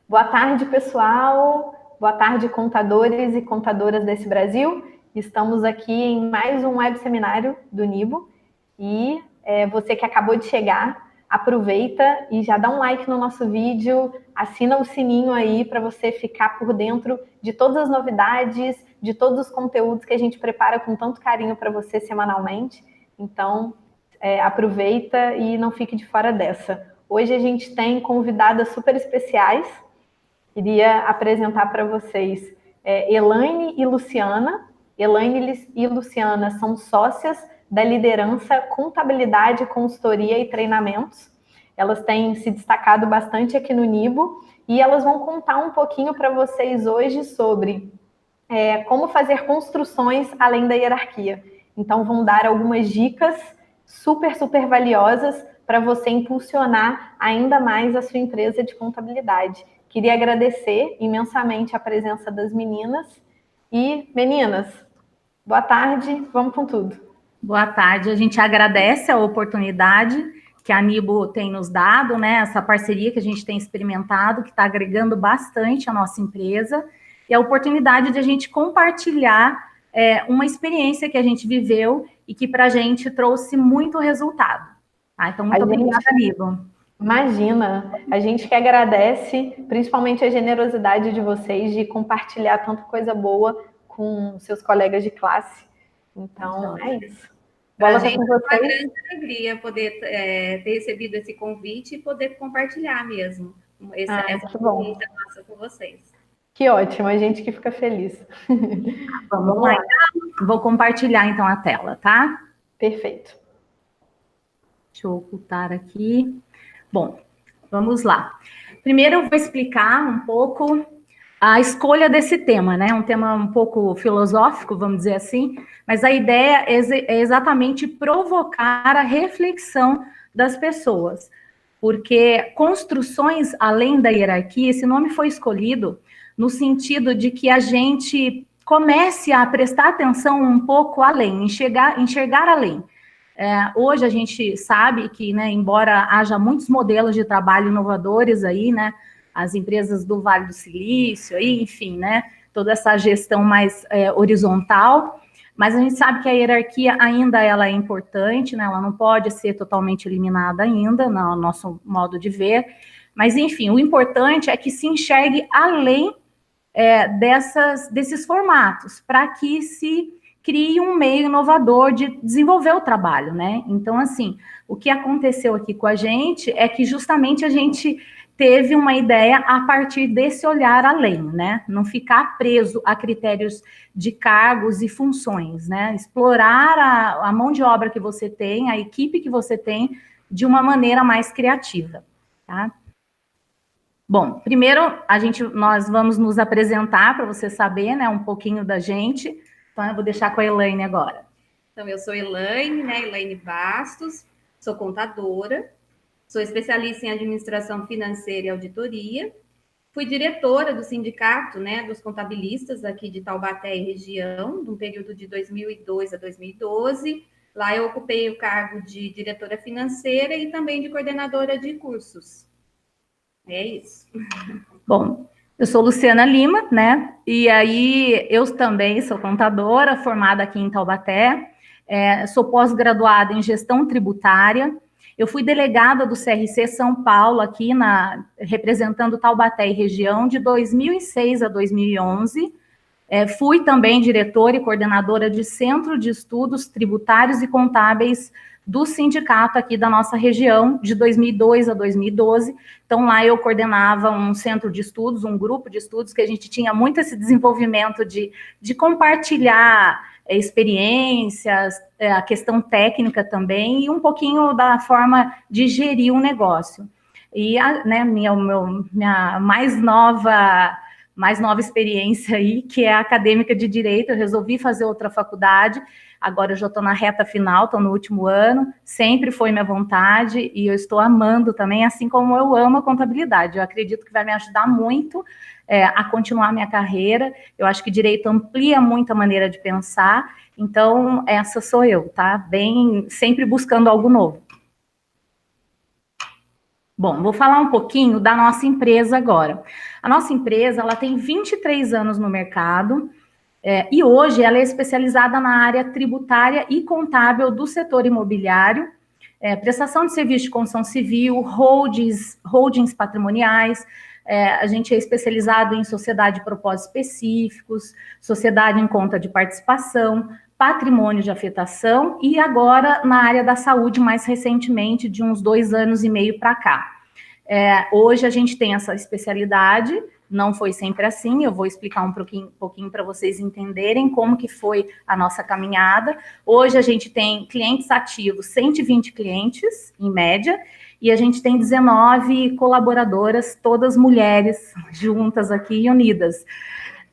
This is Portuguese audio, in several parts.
Boa tarde, pessoal. Boa tarde, contadores e contadoras desse Brasil. Estamos aqui em mais um web seminário do Nibo. E você que acabou de chegar, aproveita e já dá um like no nosso vídeo, assina o sininho aí para você ficar por dentro de todas as novidades, de todos os conteúdos que a gente prepara com tanto carinho para você semanalmente. Então, aproveita e não fique de fora dessa. Hoje a gente tem convidadas super especiais. Queria apresentar para vocês Elaine e Luciana. Elaine e Luciana são sócias da liderança Contabilidade, Consultoria e Treinamentos. Elas têm se destacado bastante aqui no Nibo e elas vão contar um pouquinho para vocês hoje sobre como fazer construções além da hierarquia. Então, vão dar algumas dicas super, super valiosas para você impulsionar ainda mais a sua empresa de contabilidade. Queria agradecer imensamente a presença das meninas. E, meninas, boa tarde, vamos com tudo. Boa tarde, a gente agradece a oportunidade que a Nibo tem nos dado, né? Essa parceria que a gente tem experimentado, que está agregando bastante a nossa empresa, e a oportunidade de a gente compartilhar uma experiência que a gente viveu e que para a gente trouxe muito resultado. Tá? Então, muito obrigada, Nibo. Imagina, a gente que agradece, principalmente a generosidade de vocês de compartilhar tanta coisa boa com seus colegas de classe. Então, é isso. Bola tá com vocês. É uma grande alegria poder ter recebido esse convite e poder compartilhar mesmo essa experiência nossa com vocês. Que ótimo, a gente que fica feliz. Vamos lá, então. Vou compartilhar, então, a tela, tá? Perfeito. Deixa eu ocultar aqui. Bom, vamos lá. Primeiro eu vou explicar um pouco a escolha desse tema, né? Um tema um pouco filosófico, vamos dizer assim, mas a ideia é exatamente provocar a reflexão das pessoas, porque construções além da hierarquia, esse nome foi escolhido no sentido de que a gente comece a prestar atenção um pouco além, enxergar além. Hoje a gente sabe que, né, embora haja muitos modelos de trabalho inovadores aí, né, as empresas do Vale do Silício, aí, enfim, né, toda essa gestão mais horizontal, mas a gente sabe que a hierarquia ainda ela é importante, né, ela não pode ser totalmente eliminada ainda, no nosso modo de ver, mas enfim, o importante é que se enxergue além desses formatos, para que se crie um meio inovador de desenvolver o trabalho, né? Então, assim, o que aconteceu aqui com a gente é que justamente a gente teve uma ideia a partir desse olhar além, né? Não ficar preso a critérios de cargos e funções, né? Explorar a mão de obra que você tem, a equipe que você tem, de uma maneira mais criativa, tá? Bom, primeiro, nós vamos nos apresentar para você saber, né, um pouquinho da gente. Então, eu vou deixar com a Elaine agora. Então, eu sou Elaine, né? Elaine Bastos, sou contadora, sou especialista em administração financeira e auditoria, fui diretora do sindicato, né, dos contabilistas aqui de Taubaté e região, no período de 2002 a 2012. Lá eu ocupei o cargo de diretora financeira e também de coordenadora de cursos. É isso. Bom, eu sou Luciana Lima, né? E aí eu também sou contadora, formada aqui em Taubaté, sou pós-graduada em gestão tributária. Eu fui delegada do CRC São Paulo, aqui representando Taubaté e região, de 2006 a 2011. Fui também diretora e coordenadora de Centro de Estudos Tributários e Contábeis do sindicato aqui da nossa região, de 2002 a 2012. Então, lá eu coordenava um centro de estudos, um grupo de estudos, que a gente tinha muito esse desenvolvimento de compartilhar experiências, a questão técnica também, e um pouquinho da forma de gerir um negócio. E minha mais nova experiência aí, que é a acadêmica de Direito, eu resolvi fazer outra faculdade, agora eu já estou na reta final, estou no último ano, sempre foi minha vontade, e eu estou amando também, assim como eu amo a contabilidade. Eu acredito que vai me ajudar muito a continuar minha carreira. Eu acho que Direito amplia muito a maneira de pensar, então essa sou eu, tá? Sempre buscando algo novo. Bom, vou falar um pouquinho da nossa empresa agora. A nossa empresa, ela tem 23 anos no mercado, e hoje ela é especializada na área tributária e contábil do setor imobiliário, prestação de serviço de construção civil, holdings patrimoniais. A gente é especializado em sociedade de propósitos específicos, sociedade em conta de participação, patrimônio de afetação e agora na área da saúde, mais recentemente, de uns 2 anos e meio para cá. Hoje a gente tem essa especialidade, não foi sempre assim, eu vou explicar um pouquinho para vocês entenderem como que foi a nossa caminhada. Hoje a gente tem clientes ativos, 120 clientes, em média, e a gente tem 19 colaboradoras, todas mulheres, juntas aqui e unidas.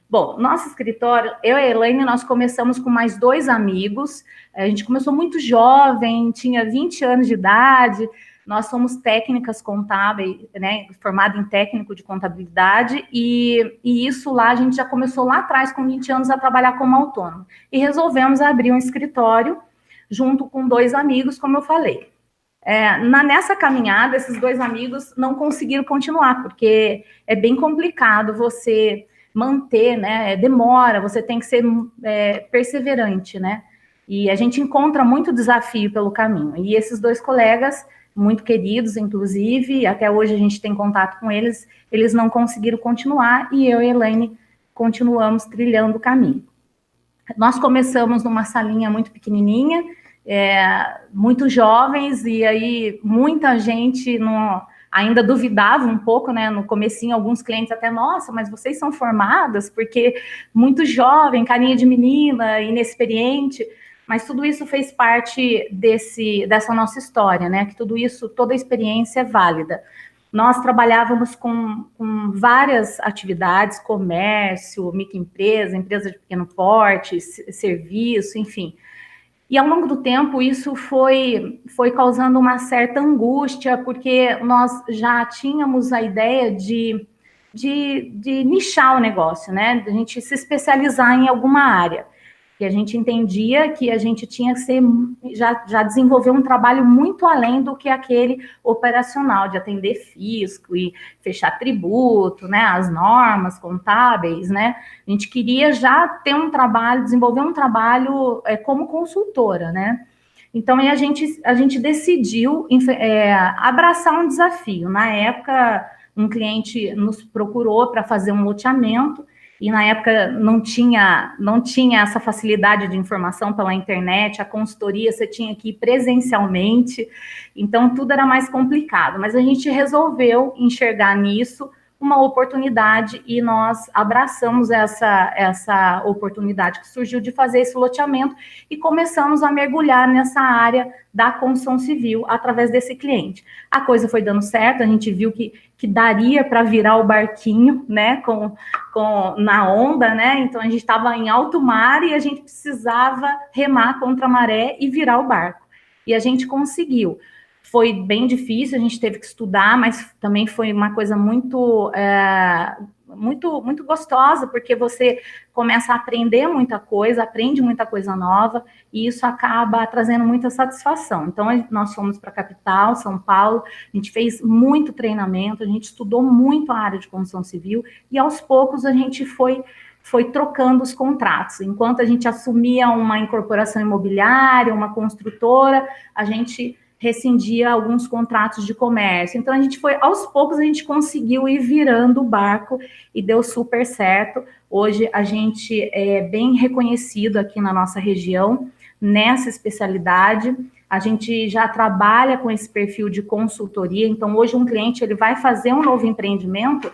Bom, nosso escritório, eu e a Elaine, nós começamos com mais 2 amigos, a gente começou muito jovem, tinha 20 anos de idade, nós somos técnicas contábeis, né, formada em técnico de contabilidade, e isso lá, a gente já começou lá atrás, com 20 anos, a trabalhar como autônomo, e resolvemos abrir um escritório, junto com 2 amigos, como eu falei. Nessa caminhada, esses 2 amigos não conseguiram continuar, porque é bem complicado você manter, né? Demora, você tem que ser perseverante, né? E a gente encontra muito desafio pelo caminho. E esses 2 colegas, muito queridos, inclusive, até hoje a gente tem contato com eles, eles não conseguiram continuar e eu e a Elaine continuamos trilhando o caminho. Nós começamos numa salinha muito pequenininha, muito jovens, e aí muita gente ainda duvidava um pouco, né? No comecinho, alguns clientes até, nossa, mas vocês são formadas? Porque muito jovem, carinha de menina, inexperiente, mas tudo isso fez parte dessa nossa história, né? Que tudo isso, toda a experiência é válida. Nós trabalhávamos com várias atividades, comércio, microempresa, empresa de pequeno porte, serviço, enfim. E ao longo do tempo, isso foi causando uma certa angústia, porque nós já tínhamos a ideia de nichar o negócio, né? De a gente se especializar em alguma área. E a gente entendia que a gente tinha que já desenvolver um trabalho muito além do que aquele operacional, de atender fisco e fechar tributo, né? As normas contábeis, né? A gente queria já ter um trabalho, desenvolver um trabalho como consultora, né? Então, a gente decidiu abraçar um desafio. Na época, um cliente nos procurou para fazer um loteamento, e na época não tinha essa facilidade de informação pela internet, a consultoria você tinha que ir presencialmente, então tudo era mais complicado, mas a gente resolveu enxergar nisso uma oportunidade e nós abraçamos essa oportunidade que surgiu de fazer esse loteamento e começamos a mergulhar nessa área da construção civil através desse cliente. A coisa foi dando certo, a gente viu que daria para virar o barquinho, né, na onda, né, então a gente estava em alto mar e a gente precisava remar contra a maré e virar o barco. E a gente conseguiu. Foi bem difícil, a gente teve que estudar, mas também foi uma coisa muito gostosa, porque você começa a aprender muita coisa, aprende muita coisa nova, e isso acaba trazendo muita satisfação. Então, nós fomos para a capital, São Paulo, a gente fez muito treinamento, a gente estudou muito a área de construção civil, e aos poucos a gente foi trocando os contratos. Enquanto a gente assumia uma incorporação imobiliária, uma construtora, a gente rescindia alguns contratos de comércio. Então, aos poucos, a gente conseguiu ir virando o barco e deu super certo. Hoje, a gente é bem reconhecido aqui na nossa região, nessa especialidade. A gente já trabalha com esse perfil de consultoria. Então, hoje, um cliente ele vai fazer um novo empreendimento,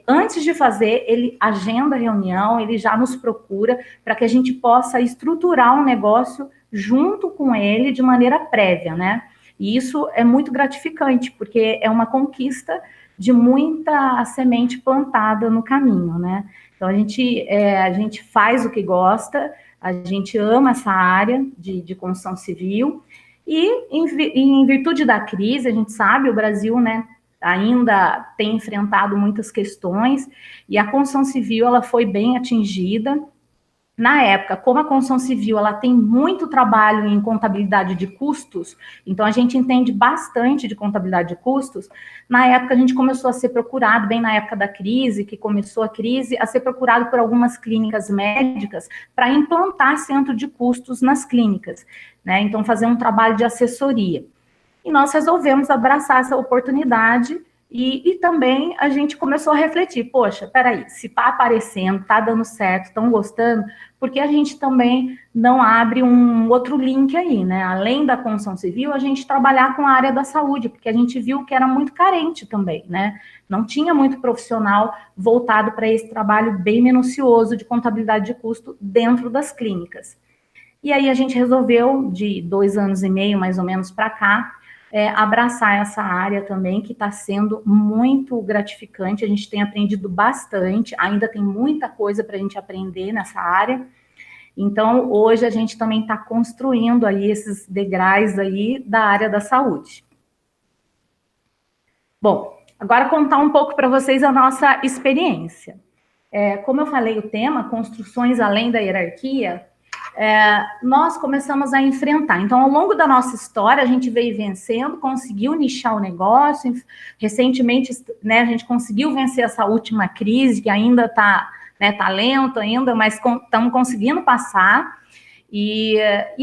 antes de fazer, ele agenda a reunião, ele já nos procura para que a gente possa estruturar um negócio junto com ele de maneira prévia, né? E isso é muito gratificante, porque é uma conquista de muita semente plantada no caminho, né? Então, a gente faz o que gosta, a gente ama essa área de construção civil, e em virtude da crise, a gente sabe, o Brasil, né, ainda tem enfrentado muitas questões, e a construção civil, ela foi bem atingida, na época, como a construção civil ela tem muito trabalho em contabilidade de custos, então a gente entende bastante de contabilidade de custos. Na época a gente começou a ser procurado, bem na época da crise, que começou a crise, a ser procurado por algumas clínicas médicas para implantar centro de custos nas clínicas, né? Então fazer um trabalho de assessoria. E nós resolvemos abraçar essa oportunidade e também a gente começou a refletir, poxa, peraí, se está aparecendo, está dando certo, estão gostando, por que a gente também não abre um outro link aí, né? Além da construção civil, a gente trabalhar com a área da saúde, porque a gente viu que era muito carente também, né? Não tinha muito profissional voltado para esse trabalho bem minucioso de contabilidade de custo dentro das clínicas. E aí a gente resolveu, de 2 anos e meio, mais ou menos, para cá, abraçar essa área também, que está sendo muito gratificante. A gente tem aprendido bastante, ainda tem muita coisa para a gente aprender nessa área. Então, hoje a gente também está construindo aí esses degraus aí da área da saúde. Bom, agora contar um pouco para vocês a nossa experiência. Como eu falei, o tema, construções além da hierarquia, nós começamos a enfrentar. Então, ao longo da nossa história, a gente veio vencendo, conseguiu nichar o negócio. Recentemente, né, a gente conseguiu vencer essa última crise, que ainda está, né, tá lento ainda, mas estamos conseguindo passar. E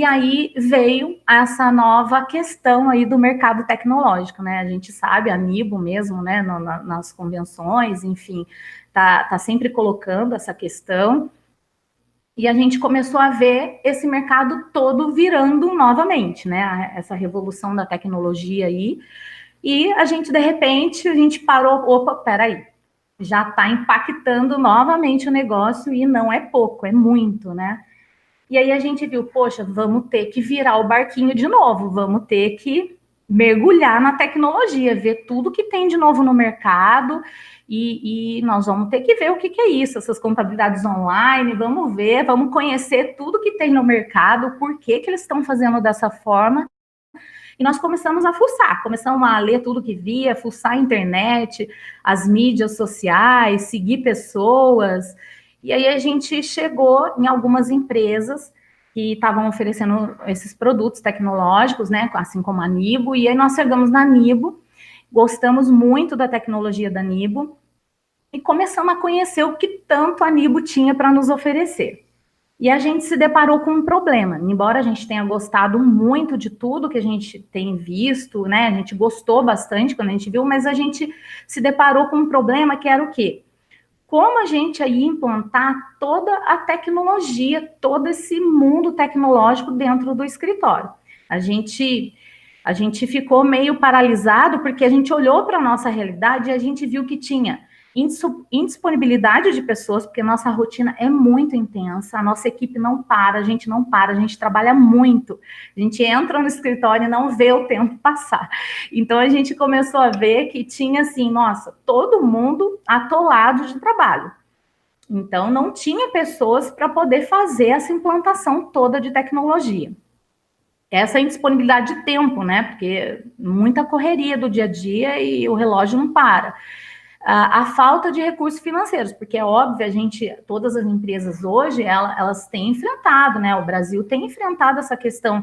aí veio essa nova questão aí do mercado tecnológico, né? A gente sabe, a Nibo mesmo, né, nas convenções, enfim, tá sempre colocando essa questão. E a gente começou a ver esse mercado todo virando novamente, né? Essa revolução da tecnologia aí. E a gente, de repente, a gente parou, opa, peraí, já está impactando novamente o negócio e não é pouco, é muito, né? E aí a gente viu, poxa, vamos ter que virar o barquinho de novo, vamos ter que mergulhar na tecnologia, ver tudo que tem de novo no mercado e nós vamos ter que ver o que é isso, essas contabilidades online, vamos ver, vamos conhecer tudo que tem no mercado, por que eles estão fazendo dessa forma. E nós começamos a fuçar, começamos a ler tudo que via, fuçar a internet, as mídias sociais, seguir pessoas. E aí a gente chegou em algumas empresas que estavam oferecendo esses produtos tecnológicos, né, assim como a Nibo, e aí nós chegamos na Nibo, gostamos muito da tecnologia da Nibo, e começamos a conhecer o que tanto a Nibo tinha para nos oferecer. E a gente se deparou com um problema, embora a gente tenha gostado muito de tudo que a gente tem visto, né, a gente gostou bastante quando a gente viu, mas a gente se deparou com um problema que era o quê? Como a gente ia implantar toda a tecnologia, todo esse mundo tecnológico dentro do escritório. A gente ficou meio paralisado porque a gente olhou para a nossa realidade e a gente viu que tinha indisponibilidade de pessoas, porque nossa rotina é muito intensa, a nossa equipe não para, a gente trabalha muito, a gente entra no escritório e não vê o tempo passar. Então a gente começou a ver que tinha assim, nossa, todo mundo atolado de trabalho. Então não tinha pessoas para poder fazer essa implantação toda de tecnologia. Essa indisponibilidade de tempo, né? Porque muita correria do dia a dia e o relógio não para. A falta de recursos financeiros, porque é óbvio, todas as empresas hoje, elas têm enfrentado, né? O Brasil tem enfrentado essa questão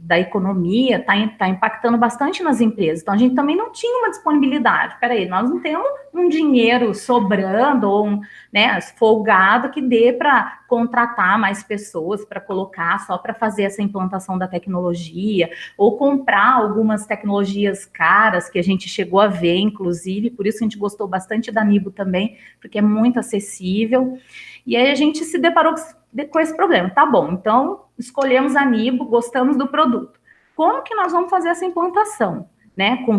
da economia, está impactando bastante nas empresas. Então, a gente também não tinha uma disponibilidade. Peraí, nós não temos um dinheiro sobrando ou folgado que dê para contratar mais pessoas para colocar só para fazer essa implantação da tecnologia ou comprar algumas tecnologias caras que a gente chegou a ver, inclusive, por isso a gente gostou bastante da Nibo também, porque é muito acessível. E aí a gente se deparou com esse problema. Tá bom, então escolhemos a Nibo, gostamos do produto. Como que nós vamos fazer essa implantação? Né? Com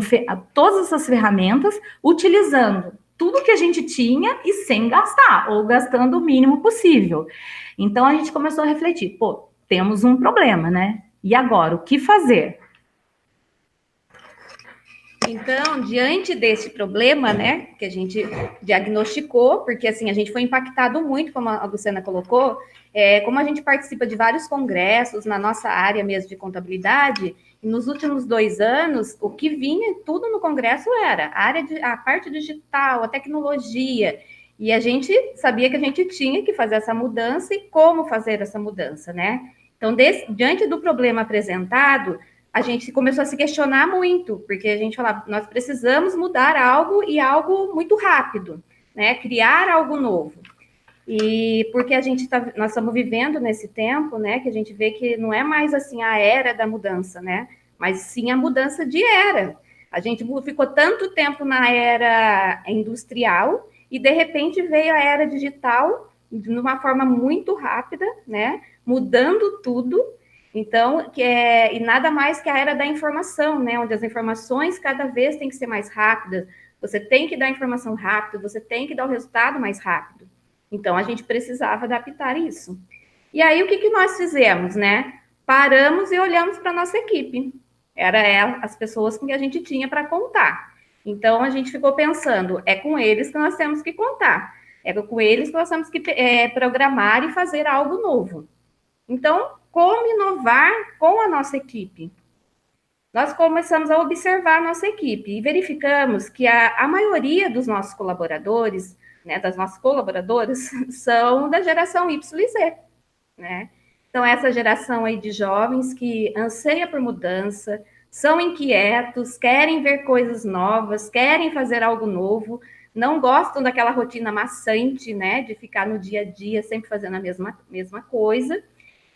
todas essas ferramentas, utilizando tudo que a gente tinha e sem gastar, ou gastando o mínimo possível. Então a gente começou a refletir, pô, temos um problema, né? E agora, o que fazer? Então, diante desse problema, né, que a gente diagnosticou, porque assim, a gente foi impactado muito, como a Luciana colocou, como a gente participa de vários congressos na nossa área mesmo de contabilidade, e nos últimos 2 anos, o que vinha tudo no congresso era a parte digital, a tecnologia, E a gente sabia que a gente tinha que fazer essa mudança e como fazer essa mudança, né? Então, diante do problema apresentado, a gente começou a se questionar muito, porque a gente falava, nós precisamos mudar algo e algo muito rápido, né? Criar algo novo. E porque nós estamos vivendo nesse tempo, né? Que a gente vê que não é mais assim a era da mudança, né? Mas sim a mudança de era. A gente ficou tanto tempo na era industrial e de repente veio a era digital de uma forma muito rápida, né? Mudando tudo. Então, e nada mais que a era da informação, né? Onde as informações cada vez têm que ser mais rápidas. Você tem que dar informação rápida, você tem que dar o resultado mais rápido. Então, a gente precisava adaptar isso. E aí, o que nós fizemos, né? Paramos e olhamos para a nossa equipe. Era as pessoas com que a gente tinha para contar. Então, a gente ficou pensando, é com eles que nós temos que contar. É com eles que nós temos que programar e fazer algo novo. Então, como inovar com a nossa equipe? Nós começamos a observar a nossa equipe e verificamos que a maioria dos nossos colaboradores, né, das nossas colaboradoras, são da geração Y e Z, né? Então, essa geração aí de jovens que anseia por mudança, são inquietos, querem ver coisas novas, querem fazer algo novo, não gostam daquela rotina maçante, né, de ficar no dia a dia sempre fazendo a mesma coisa,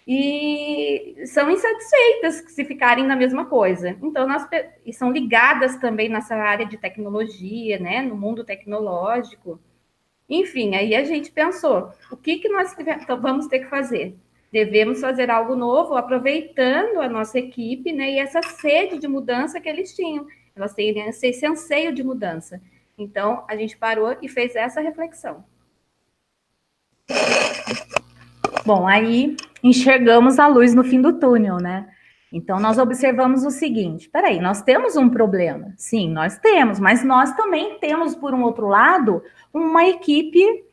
e são insatisfeitas se ficarem na mesma coisa. Então, e são ligadas também nessa área de tecnologia, né, no mundo tecnológico. Enfim, aí a gente pensou, o que nós vamos ter que fazer? Devemos fazer algo novo, aproveitando a nossa equipe, né, e essa sede de mudança que eles tinham. Elas têm esse anseio de mudança. Então, a gente parou e fez essa reflexão. Bom, aí enxergamos a luz no fim do túnel, né? Então, nós observamos o seguinte, peraí, nós temos um problema. Sim, nós temos, mas nós também temos, por um outro lado, uma equipe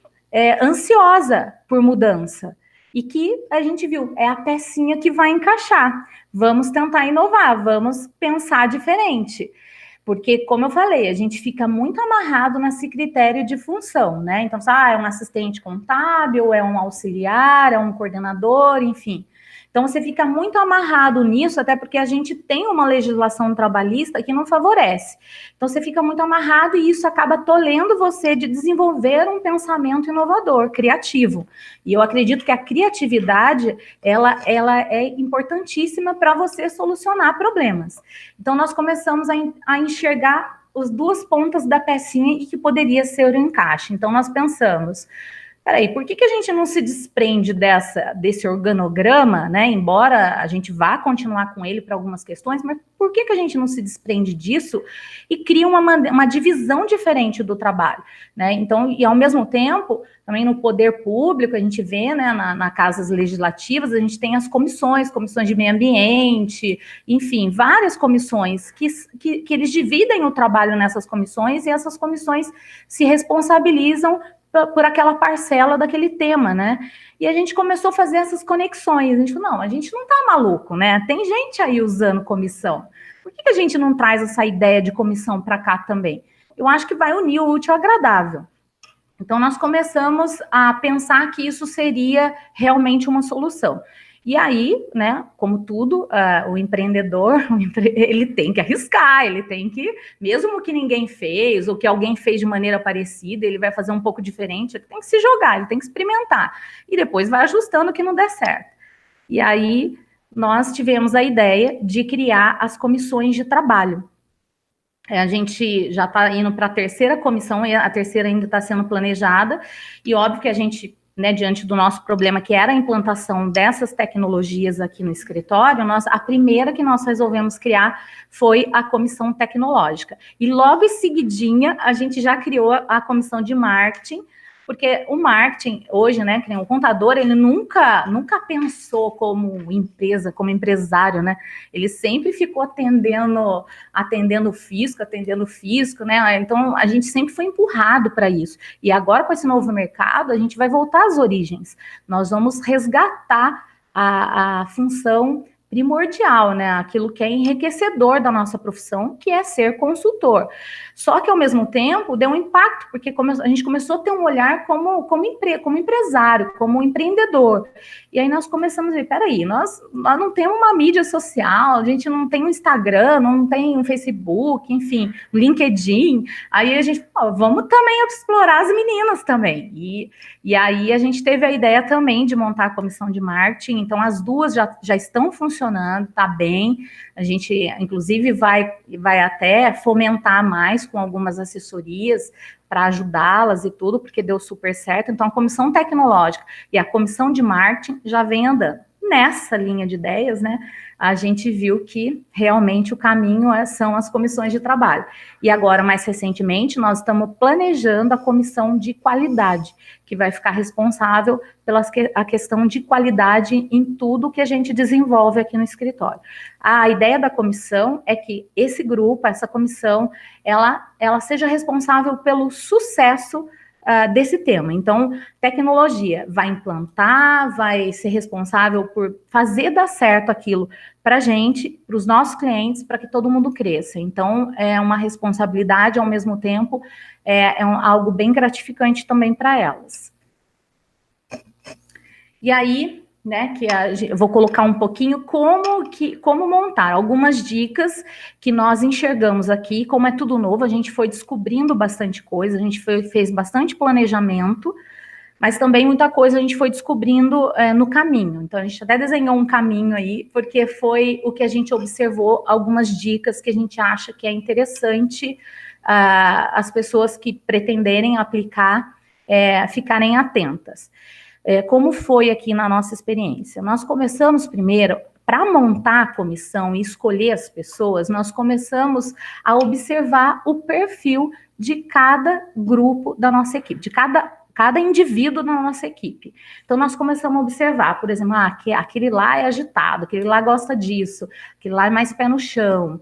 ansiosa por mudança. E que a gente viu, é a pecinha que vai encaixar. Vamos tentar inovar, vamos pensar diferente. Porque, como eu falei, a gente fica muito amarrado nesse critério de função, né? Então, é um assistente contábil, é um auxiliar, é um coordenador, enfim. Então, você fica muito amarrado nisso, até porque a gente tem uma legislação trabalhista que não favorece. Então, você fica muito amarrado e isso acaba tolhendo você de desenvolver um pensamento inovador, criativo. E eu acredito que a criatividade, ela é importantíssima para você solucionar problemas. Então, nós começamos a enxergar as duas pontas da pecinha e que poderia ser o encaixe. Então, nós pensamos... Peraí, por que a gente não se desprende desse organograma, né? Embora a gente vá continuar com ele para algumas questões, mas por que a gente não se desprende disso e cria uma divisão diferente do trabalho, né? Então, e ao mesmo tempo, também no poder público, a gente vê, né, nas casas legislativas, a gente tem as comissões de meio ambiente, enfim, várias comissões que eles dividem o trabalho nessas comissões e essas comissões se responsabilizam por aquela parcela daquele tema, né? E a gente começou a fazer essas conexões. A gente falou, não, a gente não tá maluco, né? Tem gente aí usando comissão. Por que a gente não traz essa ideia de comissão para cá também? Eu acho que vai unir o útil ao agradável. Então, nós começamos a pensar que isso seria realmente uma solução. E aí, né, como tudo, o empreendedor, ele tem que arriscar, ele tem que, mesmo que ninguém fez, ou que alguém fez de maneira parecida, ele vai fazer um pouco diferente, ele tem que se jogar, ele tem que experimentar. E depois vai ajustando o que não der certo. E aí, nós tivemos a ideia de criar as comissões de trabalho. A gente já está indo para a terceira comissão, e a terceira ainda está sendo planejada, e óbvio que a gente... Né, diante do nosso problema, que era a implantação dessas tecnologias aqui no escritório, a primeira que nós resolvemos criar foi a comissão tecnológica. E logo em seguidinha, a gente já criou a comissão de marketing, porque o marketing, hoje, né, que o contador, ele nunca pensou como empresa, como empresário, né? Ele sempre ficou atendendo o fisco, né? Então, a gente sempre foi empurrado para isso. E agora, com esse novo mercado, a gente vai voltar às origens. Nós vamos resgatar a função primordial, né? Aquilo que é enriquecedor da nossa profissão, que é ser consultor. Só que, ao mesmo tempo, deu um impacto, porque a gente começou a ter um olhar como empresário, como empreendedor. E aí nós começamos a ver, peraí, nós não temos uma mídia social, a gente não tem um Instagram, não tem um Facebook, enfim, um LinkedIn. Aí a gente, vamos também explorar as meninas também. E aí a gente teve a ideia também de montar a comissão de marketing, então as duas já estão funcionando, tá bem. A gente, inclusive, vai até fomentar mais com algumas assessorias para ajudá-las e tudo, porque deu super certo. Então, a comissão tecnológica e a comissão de marketing já vem andando. Nessa linha de ideias, né, a gente viu que realmente o caminho são as comissões de trabalho. E agora, mais recentemente, nós estamos planejando a comissão de qualidade, que vai ficar responsável pela a questão de qualidade em tudo que a gente desenvolve aqui no escritório. A ideia da comissão é que esse grupo, essa comissão, ela seja responsável pelo sucesso desse tema. Então, tecnologia vai implantar, vai ser responsável por fazer dar certo aquilo para a gente, para os nossos clientes, para que todo mundo cresça. Então, é uma responsabilidade, ao mesmo tempo, algo bem gratificante também para elas. E aí, né, eu vou colocar um pouquinho como montar, algumas dicas que nós enxergamos aqui, como é tudo novo, a gente foi descobrindo bastante coisa, a gente fez bastante planejamento, mas também muita coisa a gente foi descobrindo no caminho. Então, a gente até desenhou um caminho aí, porque foi o que a gente observou, algumas dicas que a gente acha que é interessante as pessoas que pretenderem aplicar ficarem atentas. Como foi aqui na nossa experiência? Nós começamos primeiro, para montar a comissão e escolher as pessoas, nós começamos a observar o perfil de cada grupo da nossa equipe, de cada indivíduo da nossa equipe. Então, nós começamos a observar, por exemplo, aquele lá é agitado, aquele lá gosta disso, aquele lá é mais pé no chão,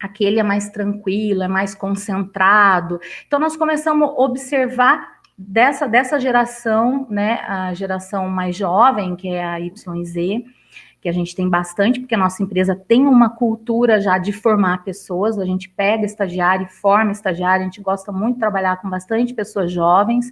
aquele é mais tranquilo, é mais concentrado. Então, nós começamos a observar dessa geração, né, a geração mais jovem, que é a YZ, que a gente tem bastante, porque a nossa empresa tem uma cultura já de formar pessoas, a gente pega estagiário e forma estagiário, a gente gosta muito de trabalhar com bastante pessoas jovens,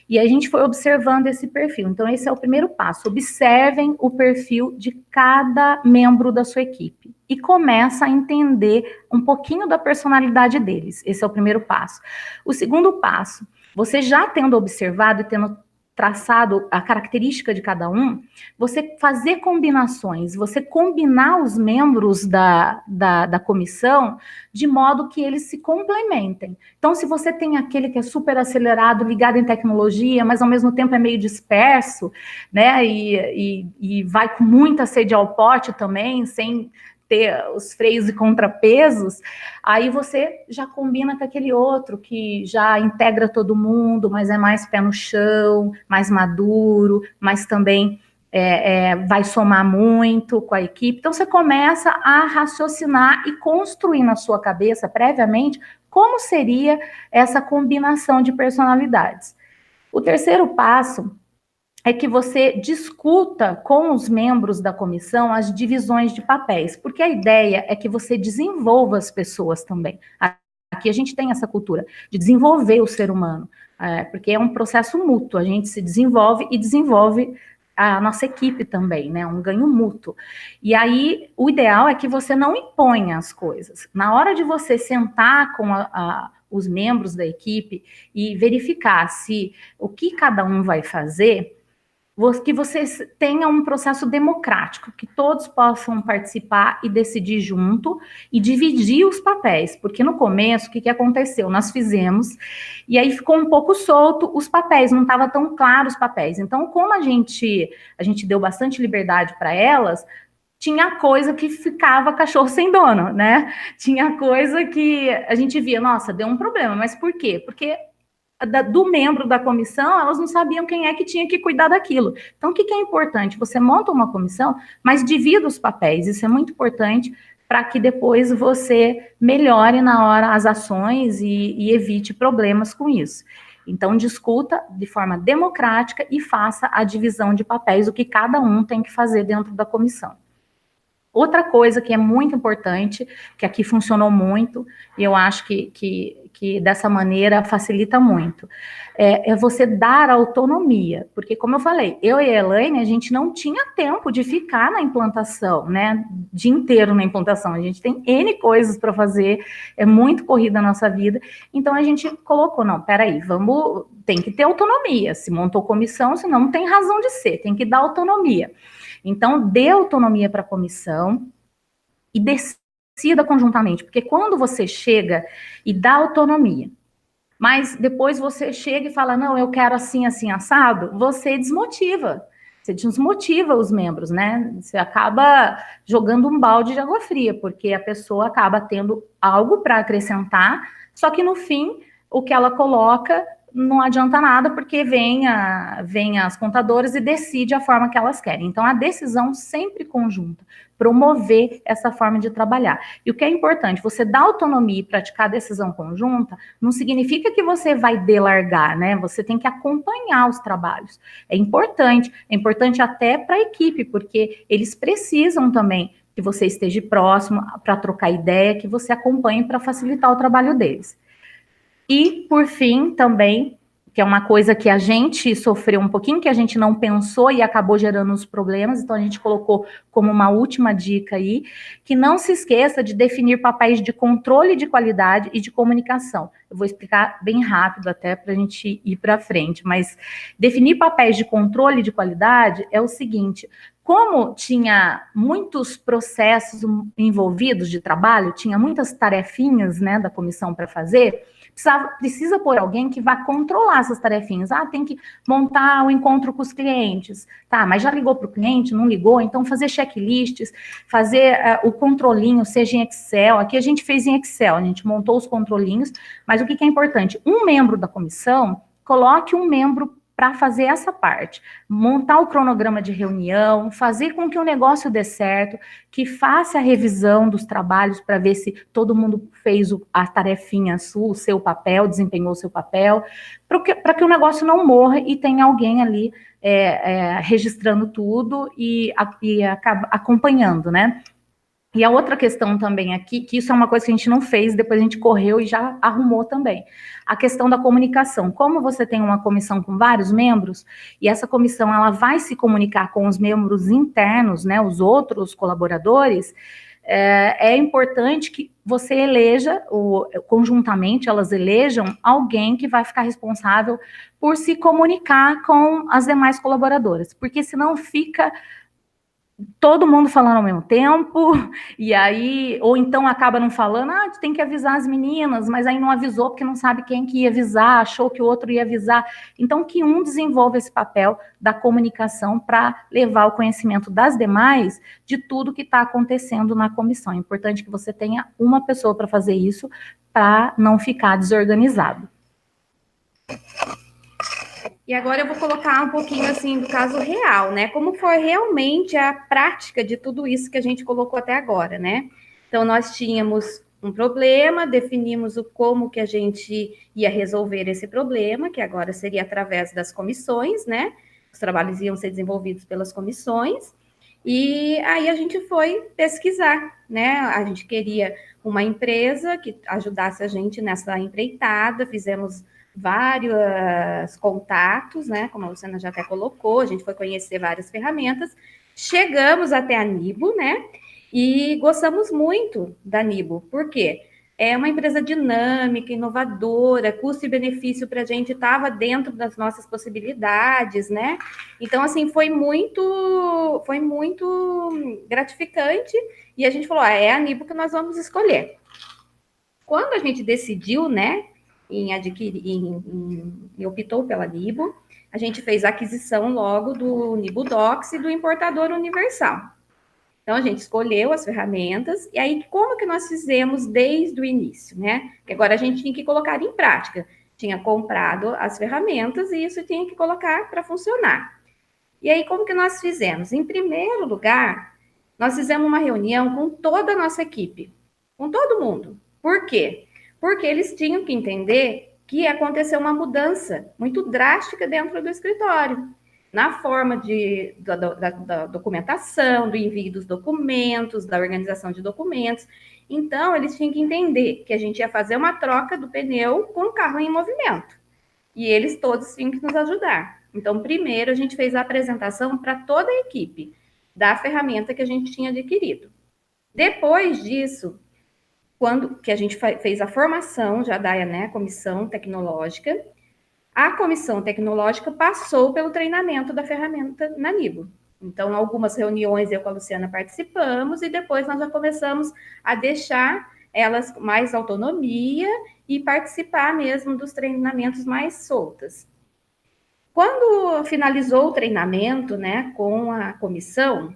e a gente foi observando esse perfil. Então, esse é o primeiro passo, observem o perfil de cada membro da sua equipe, e começa a entender um pouquinho da personalidade deles, esse é o primeiro passo. O segundo passo, você já tendo observado e tendo traçado a característica de cada um, você fazer combinações, você combinar os membros da comissão de modo que eles se complementem. Então, se você tem aquele que é super acelerado, ligado em tecnologia, mas ao mesmo tempo é meio disperso, né, e vai com muita sede ao pote também, sem ter os freios e contrapesos, aí você já combina com aquele outro que já integra todo mundo, mas é mais pé no chão, mais maduro, mas também vai somar muito com a equipe. Então, você começa a raciocinar e construir na sua cabeça, previamente, como seria essa combinação de personalidades. O terceiro passo é que você discuta com os membros da comissão as divisões de papéis, porque a ideia é que você desenvolva as pessoas também. Aqui a gente tem essa cultura de desenvolver o ser humano, porque é um processo mútuo, a gente se desenvolve e desenvolve a nossa equipe também, né, um ganho mútuo. E aí, o ideal é que você não imponha as coisas. Na hora de você sentar com os membros da equipe e verificar se o que cada um vai fazer, que você tenha um processo democrático, que todos possam participar e decidir junto e dividir os papéis, porque no começo, o que aconteceu? Nós fizemos, e aí ficou um pouco solto os papéis, não estava tão claro os papéis. Então, como a gente deu bastante liberdade para elas, tinha coisa que ficava cachorro sem dono, né? Tinha coisa que a gente via, nossa, deu um problema, mas por quê? Porque do membro da comissão, elas não sabiam quem é que tinha que cuidar daquilo. Então, o que é importante? Você monta uma comissão, mas divida os papéis, isso é muito importante para que depois você melhore na hora as ações e evite problemas com isso. Então, discuta de forma democrática e faça a divisão de papéis, o que cada um tem que fazer dentro da comissão. Outra coisa que é muito importante, que aqui funcionou muito, e eu acho que dessa maneira facilita muito, é você dar autonomia, porque como eu falei, eu e a Elaine, a gente não tinha tempo de ficar na implantação, né, o dia inteiro na implantação, a gente tem N coisas para fazer, é muito corrida a nossa vida, então a gente colocou, não, peraí, tem que ter autonomia, se montou comissão, senão não tem razão de ser, tem que dar autonomia. Então, dê autonomia para a comissão e decida conjuntamente, porque quando você chega e dá autonomia, mas depois você chega e fala, não, eu quero assim, assim, assado, você desmotiva os membros, né? Você acaba jogando um balde de água fria, porque a pessoa acaba tendo algo para acrescentar, só que no fim, o que ela coloca não adianta nada, porque vem as contadoras e decide a forma que elas querem. Então, a decisão sempre conjunta, promover essa forma de trabalhar. E o que é importante, você dá autonomia e praticar a decisão conjunta, não significa que você vai delargar, né? Você tem que acompanhar os trabalhos. É importante até para a equipe, porque eles precisam também que você esteja próximo para trocar ideia, que você acompanhe para facilitar o trabalho deles. E, por fim, também, que é uma coisa que a gente sofreu um pouquinho, que a gente não pensou e acabou gerando os problemas, então a gente colocou como uma última dica aí, que não se esqueça de definir papéis de controle de qualidade e de comunicação. Eu vou explicar bem rápido até para a gente ir para frente, mas definir papéis de controle de qualidade é o seguinte: como tinha muitos processos envolvidos de trabalho, tinha muitas tarefinhas, né, da comissão para fazer, precisa pôr alguém que vá controlar essas tarefinhas. Tem que montar o encontro com os clientes. Tá, mas já ligou para o cliente? Não ligou? Então, fazer checklists, fazer o controlinho, seja em Excel. Aqui a gente fez em Excel, a gente montou os controlinhos, mas o que é importante? Um membro da comissão, coloque um membro para fazer essa parte, montar o cronograma de reunião, fazer com que o negócio dê certo, que faça a revisão dos trabalhos para ver se todo mundo fez a tarefinha sua, o seu papel, desempenhou o seu papel, para que o negócio não morra e tenha alguém ali registrando tudo e acompanhando, né? E a outra questão também aqui, que isso é uma coisa que a gente não fez, depois a gente correu e já arrumou também. A questão da comunicação. Como você tem uma comissão com vários membros, e essa comissão ela vai se comunicar com os membros internos, né, os outros colaboradores, é importante que você eleja, conjuntamente elas elejam alguém que vai ficar responsável por se comunicar com as demais colaboradoras, porque senão fica todo mundo falando ao mesmo tempo, e aí, ou então acaba não falando, tem que avisar as meninas, mas aí não avisou porque não sabe quem que ia avisar, achou que o outro ia avisar. Então, que um desenvolva esse papel da comunicação para levar o conhecimento das demais de tudo que está acontecendo na comissão. É importante que você tenha uma pessoa para fazer isso, para não ficar desorganizado. E agora eu vou colocar um pouquinho assim do caso real, né? Como foi realmente a prática de tudo isso que a gente colocou até agora, né? Então, nós tínhamos um problema, definimos como que a gente ia resolver esse problema, que agora seria através das comissões, né? Os trabalhos iam ser desenvolvidos pelas comissões, e aí a gente foi pesquisar, né? A gente queria uma empresa que ajudasse a gente nessa empreitada, fizemos vários contatos, né? Como a Luciana já até colocou, a gente foi conhecer várias ferramentas, chegamos até a Nibo, né? E gostamos muito da Nibo. Por quê? É uma empresa dinâmica, inovadora, custo e benefício para a gente estava dentro das nossas possibilidades, né? Então, assim, foi muito gratificante e a gente falou, é a Nibo que nós vamos escolher. Quando a gente decidiu, né, em adquirir, e optou pela Nibo, a gente fez a aquisição logo do Nibo Docs e do importador universal. Então, a gente escolheu as ferramentas, e aí, como que nós fizemos desde o início, né? Porque agora a gente tinha que colocar em prática. Tinha comprado as ferramentas e isso tinha que colocar para funcionar. E aí, como que nós fizemos? Em primeiro lugar, nós fizemos uma reunião com toda a nossa equipe, com todo mundo. Por quê? Porque eles tinham que entender que aconteceu uma mudança muito drástica dentro do escritório. na forma da documentação, do envio dos documentos, da organização de documentos. Então, eles tinham que entender que a gente ia fazer uma troca do pneu com o carro em movimento. E eles todos tinham que nos ajudar. Então, primeiro, a gente fez a apresentação para toda a equipe da ferramenta que a gente tinha adquirido. Depois disso, quando que a gente fez a formação já da, né, comissão tecnológica, a comissão tecnológica passou pelo treinamento da ferramenta na Nibo. Então, algumas reuniões eu com a Luciana participamos e depois nós já começamos a deixar elas mais autonomia e participar mesmo dos treinamentos mais soltas. Quando finalizou o treinamento, né, com a comissão,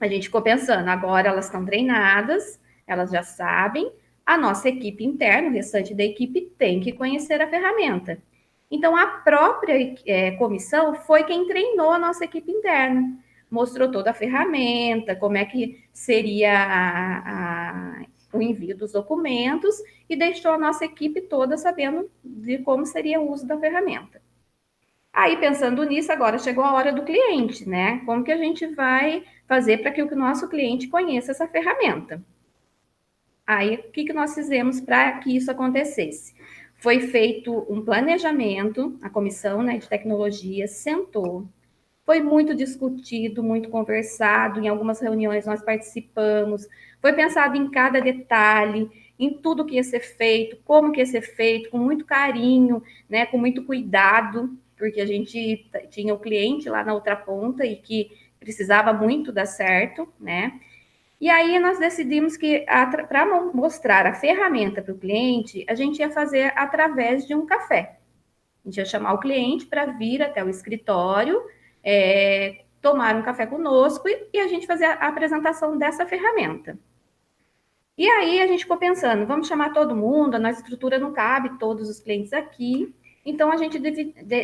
a gente ficou pensando, agora elas estão treinadas, elas já sabem, a nossa equipe interna, o restante da equipe tem que conhecer a ferramenta. Então, a própria comissão foi quem treinou a nossa equipe interna, mostrou toda a ferramenta, como é que seria o envio dos documentos e deixou a nossa equipe toda sabendo de como seria o uso da ferramenta. Aí, pensando nisso, agora chegou a hora do cliente, né? Como que a gente vai fazer para que o nosso cliente conheça essa ferramenta? Aí, o que nós fizemos para que isso acontecesse? Foi feito um planejamento, a comissão, né, de tecnologia sentou, foi muito discutido, muito conversado, em algumas reuniões nós participamos, foi pensado em cada detalhe, em tudo que ia ser feito, como que ia ser feito, com muito carinho, né, com muito cuidado, porque a gente tinha o cliente lá na outra ponta e que precisava muito dar certo, né? E aí nós decidimos que para mostrar a ferramenta para o cliente, a gente ia fazer através de um café. A gente ia chamar o cliente para vir até o escritório, tomar um café conosco e a gente fazer a apresentação dessa ferramenta. E aí a gente ficou pensando, vamos chamar todo mundo, a nossa estrutura não cabe todos os clientes aqui, então a gente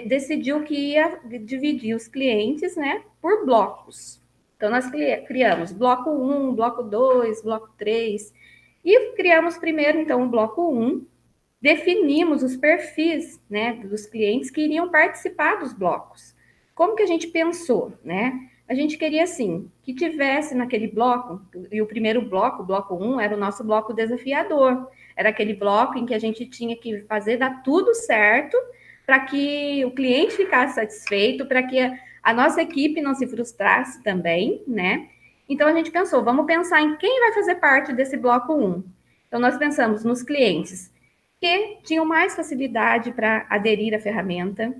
decidiu que ia dividir os clientes, né, por blocos. Então nós criamos bloco 1, bloco 2, bloco 3, e criamos primeiro, então, o bloco 1, definimos os perfis, né, dos clientes que iriam participar dos blocos. Como que a gente pensou, né? A gente queria, assim, que tivesse naquele bloco, e o primeiro bloco, o bloco 1, era o nosso bloco desafiador. Era aquele bloco em que a gente tinha que fazer dar tudo certo para que o cliente ficasse satisfeito, para que a nossa equipe não se frustrasse também, né? Então, a gente pensou, vamos pensar em quem vai fazer parte desse bloco 1. Então, nós pensamos nos clientes que tinham mais facilidade para aderir à ferramenta,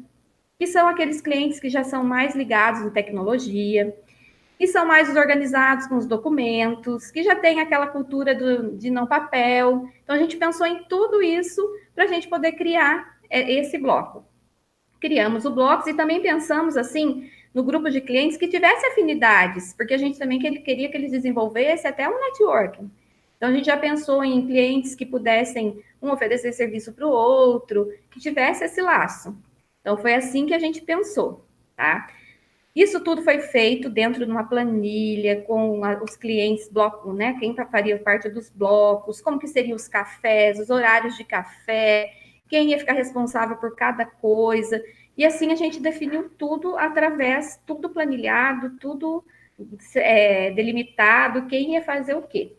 que são aqueles clientes que já são mais ligados em tecnologia, que são mais organizados com os documentos, que já tem aquela cultura de não papel. Então, a gente pensou em tudo isso para a gente poder criar esse bloco. Criamos o bloco e também pensamos, assim, no grupo de clientes que tivesse afinidades, porque a gente também queria que eles desenvolvessem até um networking. Então, a gente já pensou em clientes que pudessem um oferecer serviço para o outro, que tivesse esse laço. Então, foi assim que a gente pensou, tá? Isso tudo foi feito dentro de uma planilha, com os clientes, bloco, né? Quem faria parte dos blocos, como que seriam os cafés, os horários de café, quem ia ficar responsável por cada coisa. E assim a gente definiu tudo tudo planilhado, tudo delimitado, quem ia fazer o quê.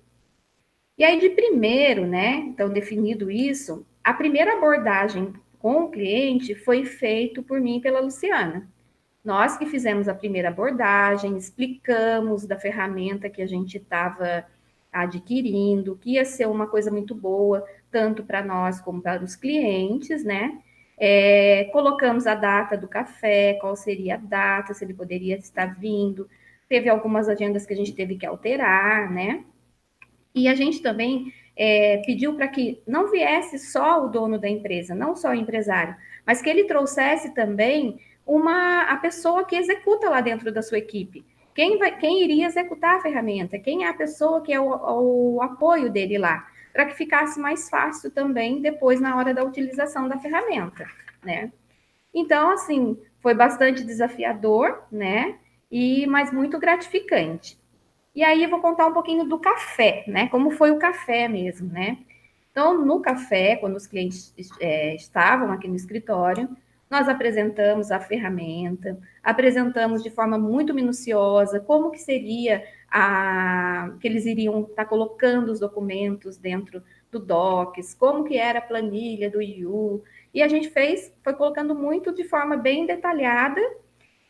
E aí, de primeiro, né, então, definido isso, a primeira abordagem com o cliente foi feito por mim e pela Luciana. Nós que fizemos a primeira abordagem, explicamos da ferramenta que a gente estava adquirindo, que ia ser uma coisa muito boa, tanto para nós como para os clientes, né? Colocamos a data do café, qual seria a data, se ele poderia estar vindo. Teve algumas agendas que a gente teve que alterar, né? E a gente também pediu para que não viesse só o dono da empresa, não só o empresário, mas que ele trouxesse também a pessoa que executa lá dentro da sua equipe. Quem iria executar a ferramenta? Quem é a pessoa que é o apoio dele lá? Para que ficasse mais fácil também depois na hora da utilização da ferramenta, né? Então, assim, foi bastante desafiador, né? Mas muito gratificante. E aí eu vou contar um pouquinho do café, né? Como foi o café mesmo, né? Então, no café, quando os clientes estavam aqui no escritório, nós apresentamos a ferramenta, apresentamos de forma muito minuciosa como que seria que eles iriam estar colocando os documentos dentro do Docs, como que era a planilha do IU, e a gente foi colocando muito de forma bem detalhada,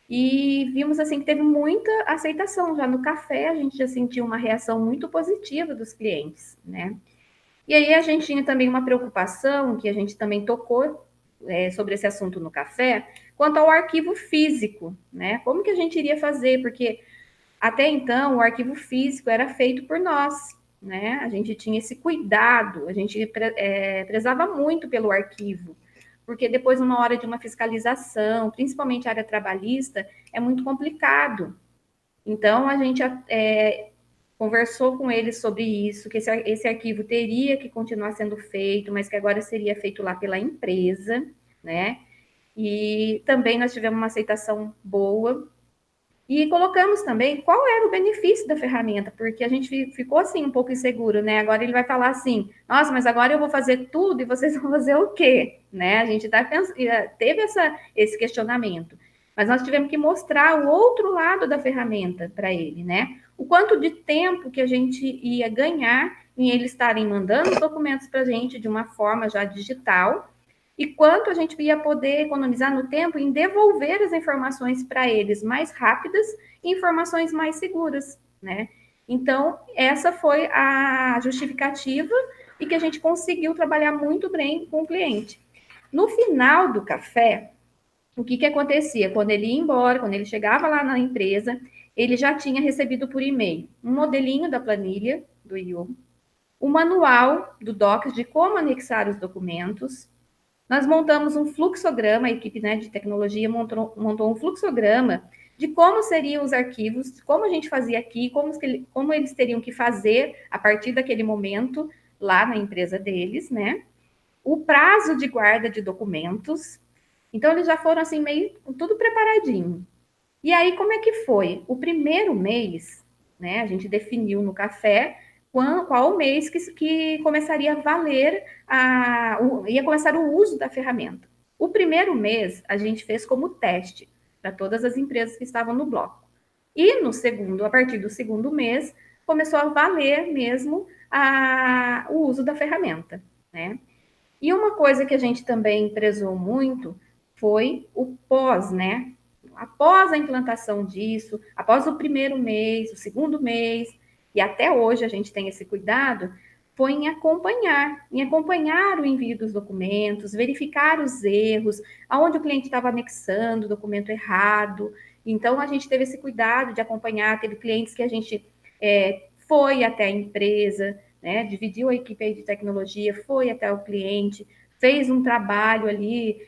e vimos assim que teve muita aceitação. Já no café a gente já sentiu uma reação muito positiva dos clientes, né? E aí a gente tinha também uma preocupação, que a gente também tocou sobre esse assunto no café, quanto ao arquivo físico, né? Como que a gente iria fazer? Porque até então o arquivo físico era feito por nós, né? A gente tinha esse cuidado, a gente prezava muito pelo arquivo, porque depois, numa hora de uma fiscalização, principalmente a área trabalhista, é muito complicado. Então, a gente conversou com eles sobre isso, que esse arquivo teria que continuar sendo feito, mas que agora seria feito lá pela empresa, né? E também nós tivemos uma aceitação boa. E colocamos também qual era o benefício da ferramenta, porque a gente ficou assim um pouco inseguro, né? Agora ele vai falar assim: nossa, mas agora eu vou fazer tudo e vocês vão fazer o quê? Né? A gente teve esse questionamento, mas nós tivemos que mostrar o outro lado da ferramenta para ele, né? O quanto de tempo que a gente ia ganhar em eles estarem mandando os documentos para a gente de uma forma já digital, e quanto a gente ia poder economizar no tempo em devolver as informações para eles mais rápidas e informações mais seguras, né? Então, essa foi a justificativa e que a gente conseguiu trabalhar muito bem com o cliente. No final do café, o que acontecia? Quando ele ia embora, quando ele chegava lá na empresa, ele já tinha recebido por e-mail um modelinho da planilha do IU, o manual do Docs de como anexar os documentos. Nós montamos um fluxograma, a equipe, né, de tecnologia montou um fluxograma de como seriam os arquivos, como a gente fazia aqui, como eles teriam que fazer a partir daquele momento lá na empresa deles, né? O prazo de guarda de documentos. Então, eles já foram assim, meio tudo preparadinho. E aí, como é que foi? O primeiro mês, né, a gente definiu no café qual o mês que começaria a valer, ia começar o uso da ferramenta. O primeiro mês, a gente fez como teste para todas as empresas que estavam no bloco. E no segundo, a partir do segundo mês, começou a valer mesmo o uso da ferramenta, né? E uma coisa que a gente também prezou muito foi o pós, né? Após a implantação disso, após o primeiro mês, o segundo mês, e até hoje a gente tem esse cuidado, foi em acompanhar o envio dos documentos, verificar os erros, aonde o cliente estava anexando o documento errado. Então, a gente teve esse cuidado de acompanhar, teve clientes que a gente foi até a empresa, né, dividiu a equipe aí de tecnologia, foi até o cliente, fez um trabalho ali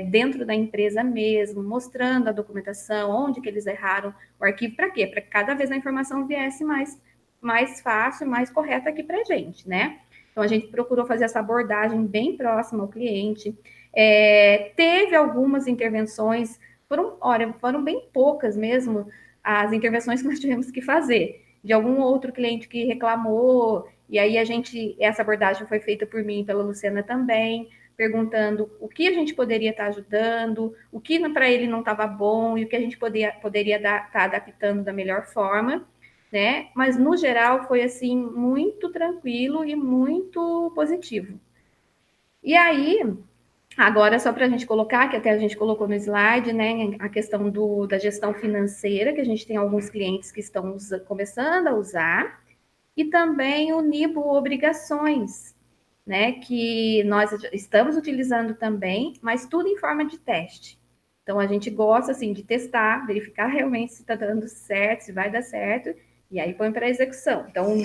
dentro da empresa mesmo, mostrando a documentação, onde que eles erraram o arquivo, para quê? Para que cada vez a informação viesse mais fácil, mais correta aqui para a gente, né? Então, a gente procurou fazer essa abordagem bem próxima ao cliente. Teve algumas intervenções, foram bem poucas mesmo, as intervenções que nós tivemos que fazer, de algum outro cliente que reclamou, e aí essa abordagem foi feita por mim e pela Luciana também, perguntando o que a gente poderia estar ajudando, o que para ele não estava bom, e o que a gente poderia estar adaptando da melhor forma, né? Mas, no geral, foi, assim, muito tranquilo e muito positivo. E aí, agora, só para a gente colocar, que até a gente colocou no slide, né, a questão da gestão financeira, que a gente tem alguns clientes que estão começando a usar, e também o Nibo Obrigações, né, que nós estamos utilizando também, mas tudo em forma de teste. Então, a gente gosta, assim, de testar, verificar realmente se está dando certo, se vai dar certo, e aí põe para execução. Então, o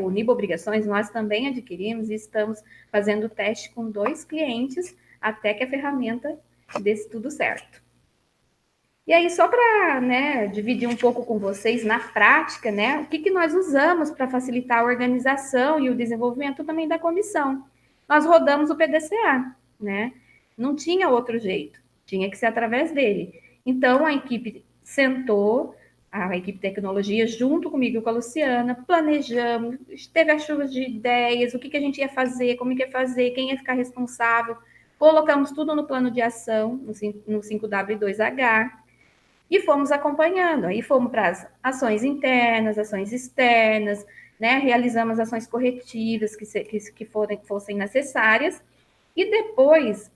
Nibo Obrigações, nós também adquirimos e estamos fazendo o teste com 2 clientes até que a ferramenta dê tudo certo. E aí, só para, né, dividir um pouco com vocês na prática, né, o que nós usamos para facilitar a organização e o desenvolvimento também da comissão. Nós rodamos o PDCA, né? Não tinha outro jeito, tinha que ser através dele. Então, a equipe sentou, a equipe de tecnologia, junto comigo e com a Luciana, planejamos, teve as chuvas de ideias, o que a gente ia fazer, como que ia fazer, quem ia ficar responsável. colocamos tudo no plano de ação, no 5W2H, e fomos acompanhando. Aí fomos para as ações internas, ações externas, né? Realizamos ações corretivas que fossem necessárias, e depois,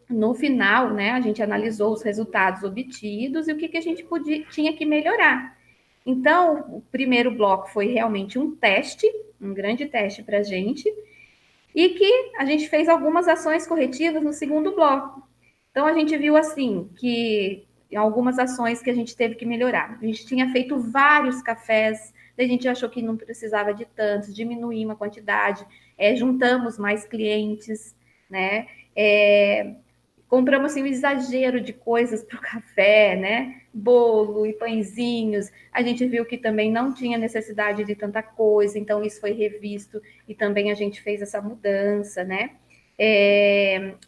no final, né, a gente analisou os resultados obtidos e o que a gente tinha que melhorar. Então, o primeiro bloco foi realmente um teste, um grande teste para a gente, e que a gente fez algumas ações corretivas no segundo bloco. Então, a gente viu, assim, que algumas ações que a gente teve que melhorar. A gente tinha feito vários cafés, daí a gente achou que não precisava de tantos, diminuímos a quantidade, juntamos mais clientes, né? Compramos assim, um exagero de coisas para o café, né? Bolo e pãezinhos. A gente viu que também não tinha necessidade de tanta coisa, então isso foi revisto e também a gente fez essa mudança, né?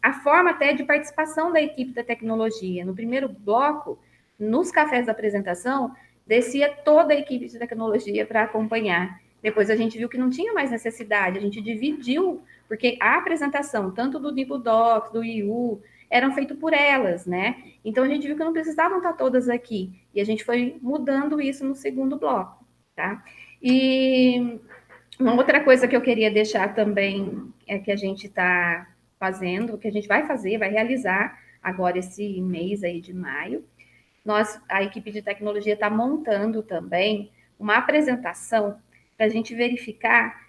A forma até de participação da equipe da tecnologia. No primeiro bloco, nos cafés da apresentação, descia toda a equipe de tecnologia para acompanhar. Depois a gente viu que não tinha mais necessidade, a gente dividiu, porque a apresentação, tanto do NiboDocs, do IU, eram feitos por elas, né? Então, a gente viu que não precisavam estar todas aqui. E a gente foi mudando isso no segundo bloco, tá? E uma outra coisa que eu queria deixar também é que a gente está fazendo, que a gente vai fazer, vai realizar agora esse mês aí de maio. A equipe de tecnologia está montando também uma apresentação para a gente verificar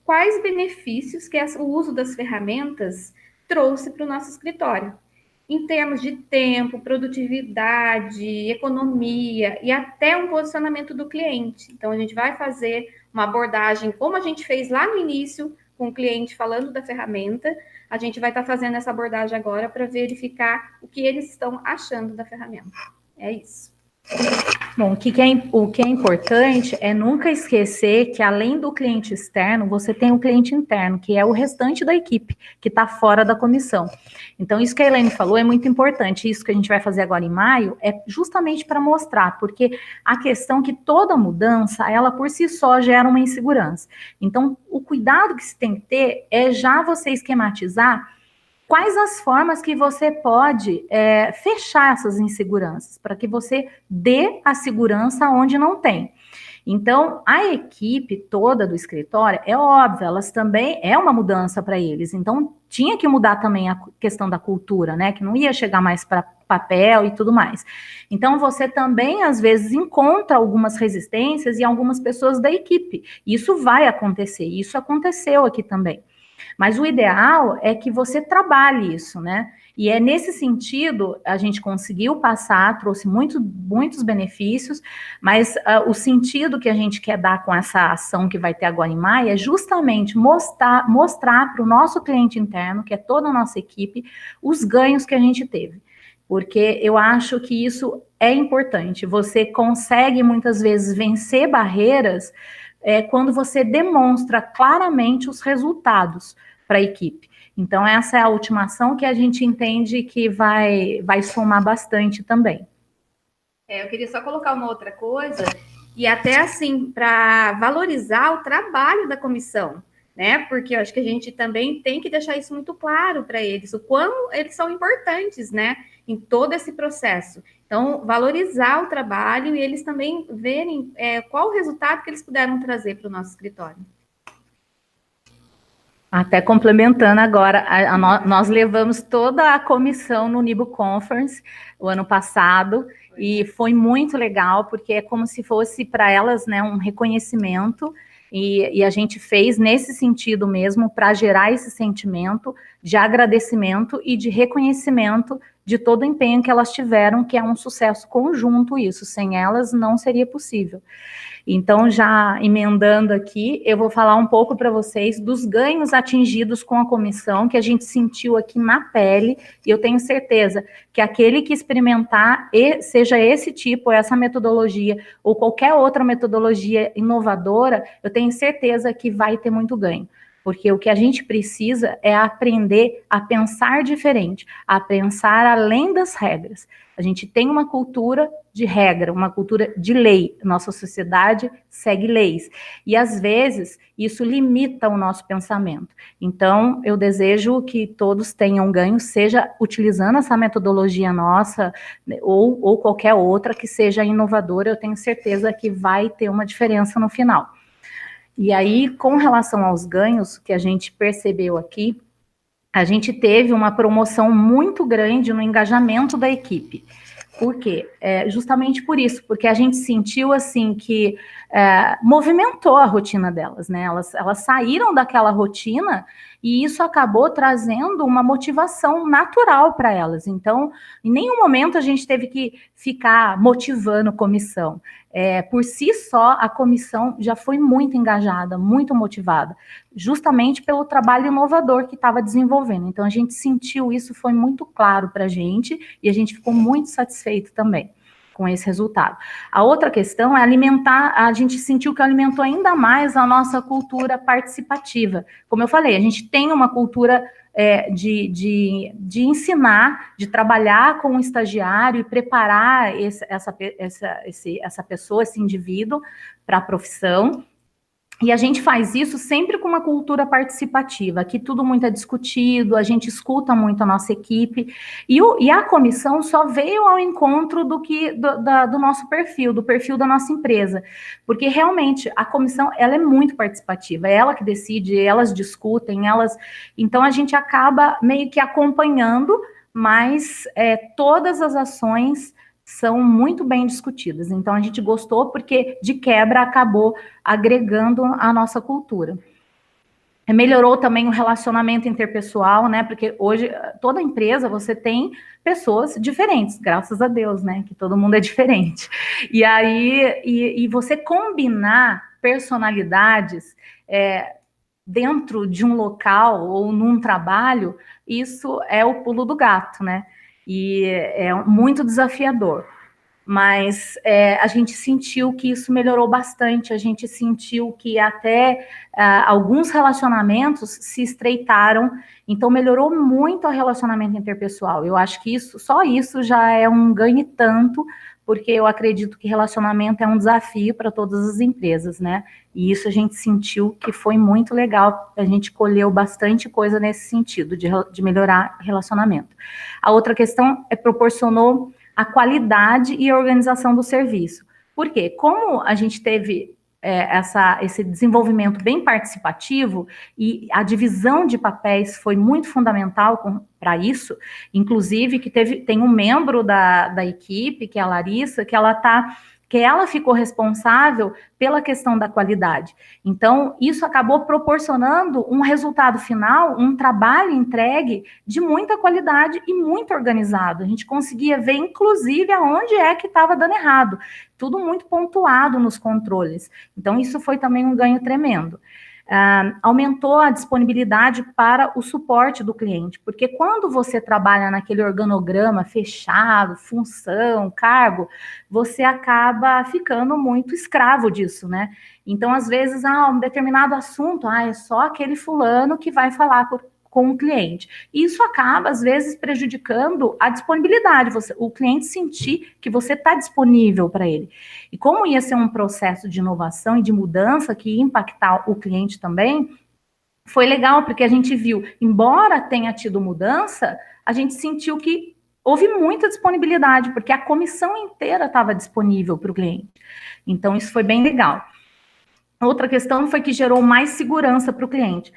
quais benefícios que o uso das ferramentas trouxe para o nosso escritório, em termos de tempo, produtividade, economia e até um posicionamento do cliente. Então, a gente vai fazer uma abordagem, como a gente fez lá no início, com o cliente falando da ferramenta, a gente vai estar fazendo essa abordagem agora para verificar o que eles estão achando da ferramenta. É isso. Bom, o que é importante é nunca esquecer que, além do cliente externo, você tem o cliente interno, que é o restante da equipe, que está fora da comissão. Então, isso que a Elaine falou é muito importante. Isso que a gente vai fazer agora em maio é justamente para mostrar, porque a questão que toda mudança, ela por si só gera uma insegurança. Então, o cuidado que se tem que ter é já você esquematizar quais as formas que você pode fechar essas inseguranças, para que você dê a segurança onde não tem. Então, a equipe toda do escritório, é óbvio, elas também, é uma mudança para eles, então tinha que mudar também a questão da cultura, né, que não ia chegar mais para papel e tudo mais. Então, você também, às vezes, encontra algumas resistências em algumas pessoas da equipe. Isso vai acontecer, isso aconteceu aqui também. Mas o ideal é que você trabalhe isso, né? E é nesse sentido, a gente conseguiu passar, trouxe muitos benefícios, mas o sentido que a gente quer dar com essa ação que vai ter agora em maio é justamente mostrar para o nosso cliente interno, que é toda a nossa equipe, os ganhos que a gente teve. Porque eu acho que isso é importante. Você consegue, muitas vezes, vencer barreiras quando você demonstra claramente os resultados para a equipe. Então, essa é a última ação que a gente entende que vai somar bastante também. Eu queria só colocar uma outra coisa, e até assim, para valorizar o trabalho da comissão, né? Porque eu acho que a gente também tem que deixar isso muito claro para eles, o quão eles são importantes, né? Em todo esse processo. Então, valorizar o trabalho e eles também verem qual o resultado que eles puderam trazer para o nosso escritório. Até complementando agora, nós levamos toda a comissão no Nibo Conference o ano passado, e foi muito legal, porque é como se fosse para elas, né, um reconhecimento, e a gente fez nesse sentido mesmo, para gerar esse sentimento de agradecimento e de reconhecimento de todo o empenho que elas tiveram, que é um sucesso conjunto isso, sem elas não seria possível. Então, já emendando aqui, eu vou falar um pouco para vocês dos ganhos atingidos com a comissão, que a gente sentiu aqui na pele, e eu tenho certeza que aquele que experimentar, seja esse tipo, essa metodologia, ou qualquer outra metodologia inovadora, eu tenho certeza que vai ter muito ganho. porque o que a gente precisa é aprender a pensar diferente, a pensar além das regras. A gente tem uma cultura de regra, uma cultura de lei. Nossa sociedade segue leis. E, às vezes, isso limita o nosso pensamento. Então, eu desejo que todos tenham ganho, seja utilizando essa metodologia nossa, ou qualquer outra que seja inovadora. Eu tenho certeza que vai ter uma diferença no final. E aí, com relação aos ganhos que a gente percebeu aqui, a gente teve uma promoção muito grande no engajamento da equipe. Por quê? Justamente por isso, porque a gente sentiu assim que movimentou a rotina delas, né? Elas saíram daquela rotina e isso acabou trazendo uma motivação natural para elas. Então, em nenhum momento a gente teve que ficar motivando comissão. Por si só, a comissão já foi muito engajada, muito motivada, justamente pelo trabalho inovador que estava desenvolvendo. Então, a gente sentiu isso, foi muito claro para a gente, e a gente ficou muito satisfeito também com esse resultado. A outra questão é alimentar, a gente sentiu que alimentou ainda mais a nossa cultura participativa. Como eu falei, a gente tem uma cultura de ensinar, de trabalhar com o estagiário e preparar essa pessoa, esse indivíduo, para a profissão. E a gente faz isso sempre com uma cultura participativa, aqui tudo muito é discutido, a gente escuta muito a nossa equipe, e a comissão só veio ao encontro do nosso perfil, do perfil da nossa empresa, porque realmente a comissão, ela é muito participativa, é ela que decide, elas discutem, então a gente acaba meio que acompanhando, mas todas as ações são muito bem discutidas. Então, a gente gostou porque, de quebra, acabou agregando a nossa cultura. Melhorou também o relacionamento interpessoal, né? Porque hoje, toda empresa, você tem pessoas diferentes, graças a Deus, né? Que todo mundo é diferente. E aí, e você combinar personalidades dentro de um local ou num trabalho, isso é o pulo do gato, né? E é muito desafiador, mas a gente sentiu que isso melhorou bastante, a gente sentiu que até alguns relacionamentos se estreitaram, então melhorou muito o relacionamento interpessoal. Eu acho que só isso já é um ganho e tanto, porque eu acredito que relacionamento é um desafio para todas as empresas, né? E isso a gente sentiu que foi muito legal, a gente colheu bastante coisa nesse sentido, de melhorar relacionamento. A outra questão proporcionou a qualidade e a organização do serviço. Por quê? Como a gente teve esse desenvolvimento bem participativo e a divisão de papéis foi muito fundamental para isso, inclusive que tem um membro da equipe, que é a Larissa, que ela ficou responsável pela questão da qualidade. Então, isso acabou proporcionando um resultado final, um trabalho entregue de muita qualidade e muito organizado. A gente conseguia ver, inclusive, aonde é que estava dando errado. Tudo muito pontuado nos controles. Então, isso foi também um ganho tremendo. Aumentou a disponibilidade para o suporte do cliente, porque quando você trabalha naquele organograma fechado, função, cargo, você acaba ficando muito escravo disso, né? Então, às vezes, um determinado assunto, é só aquele fulano que vai falar com o cliente. Isso acaba, às vezes, prejudicando a disponibilidade, o cliente sentir que você está disponível para ele. E como ia ser um processo de inovação e de mudança que ia impactar o cliente também, foi legal, porque a gente viu, embora tenha tido mudança, a gente sentiu que houve muita disponibilidade, porque a comissão inteira estava disponível para o cliente. Então, isso foi bem legal. Outra questão foi que gerou mais segurança para o cliente.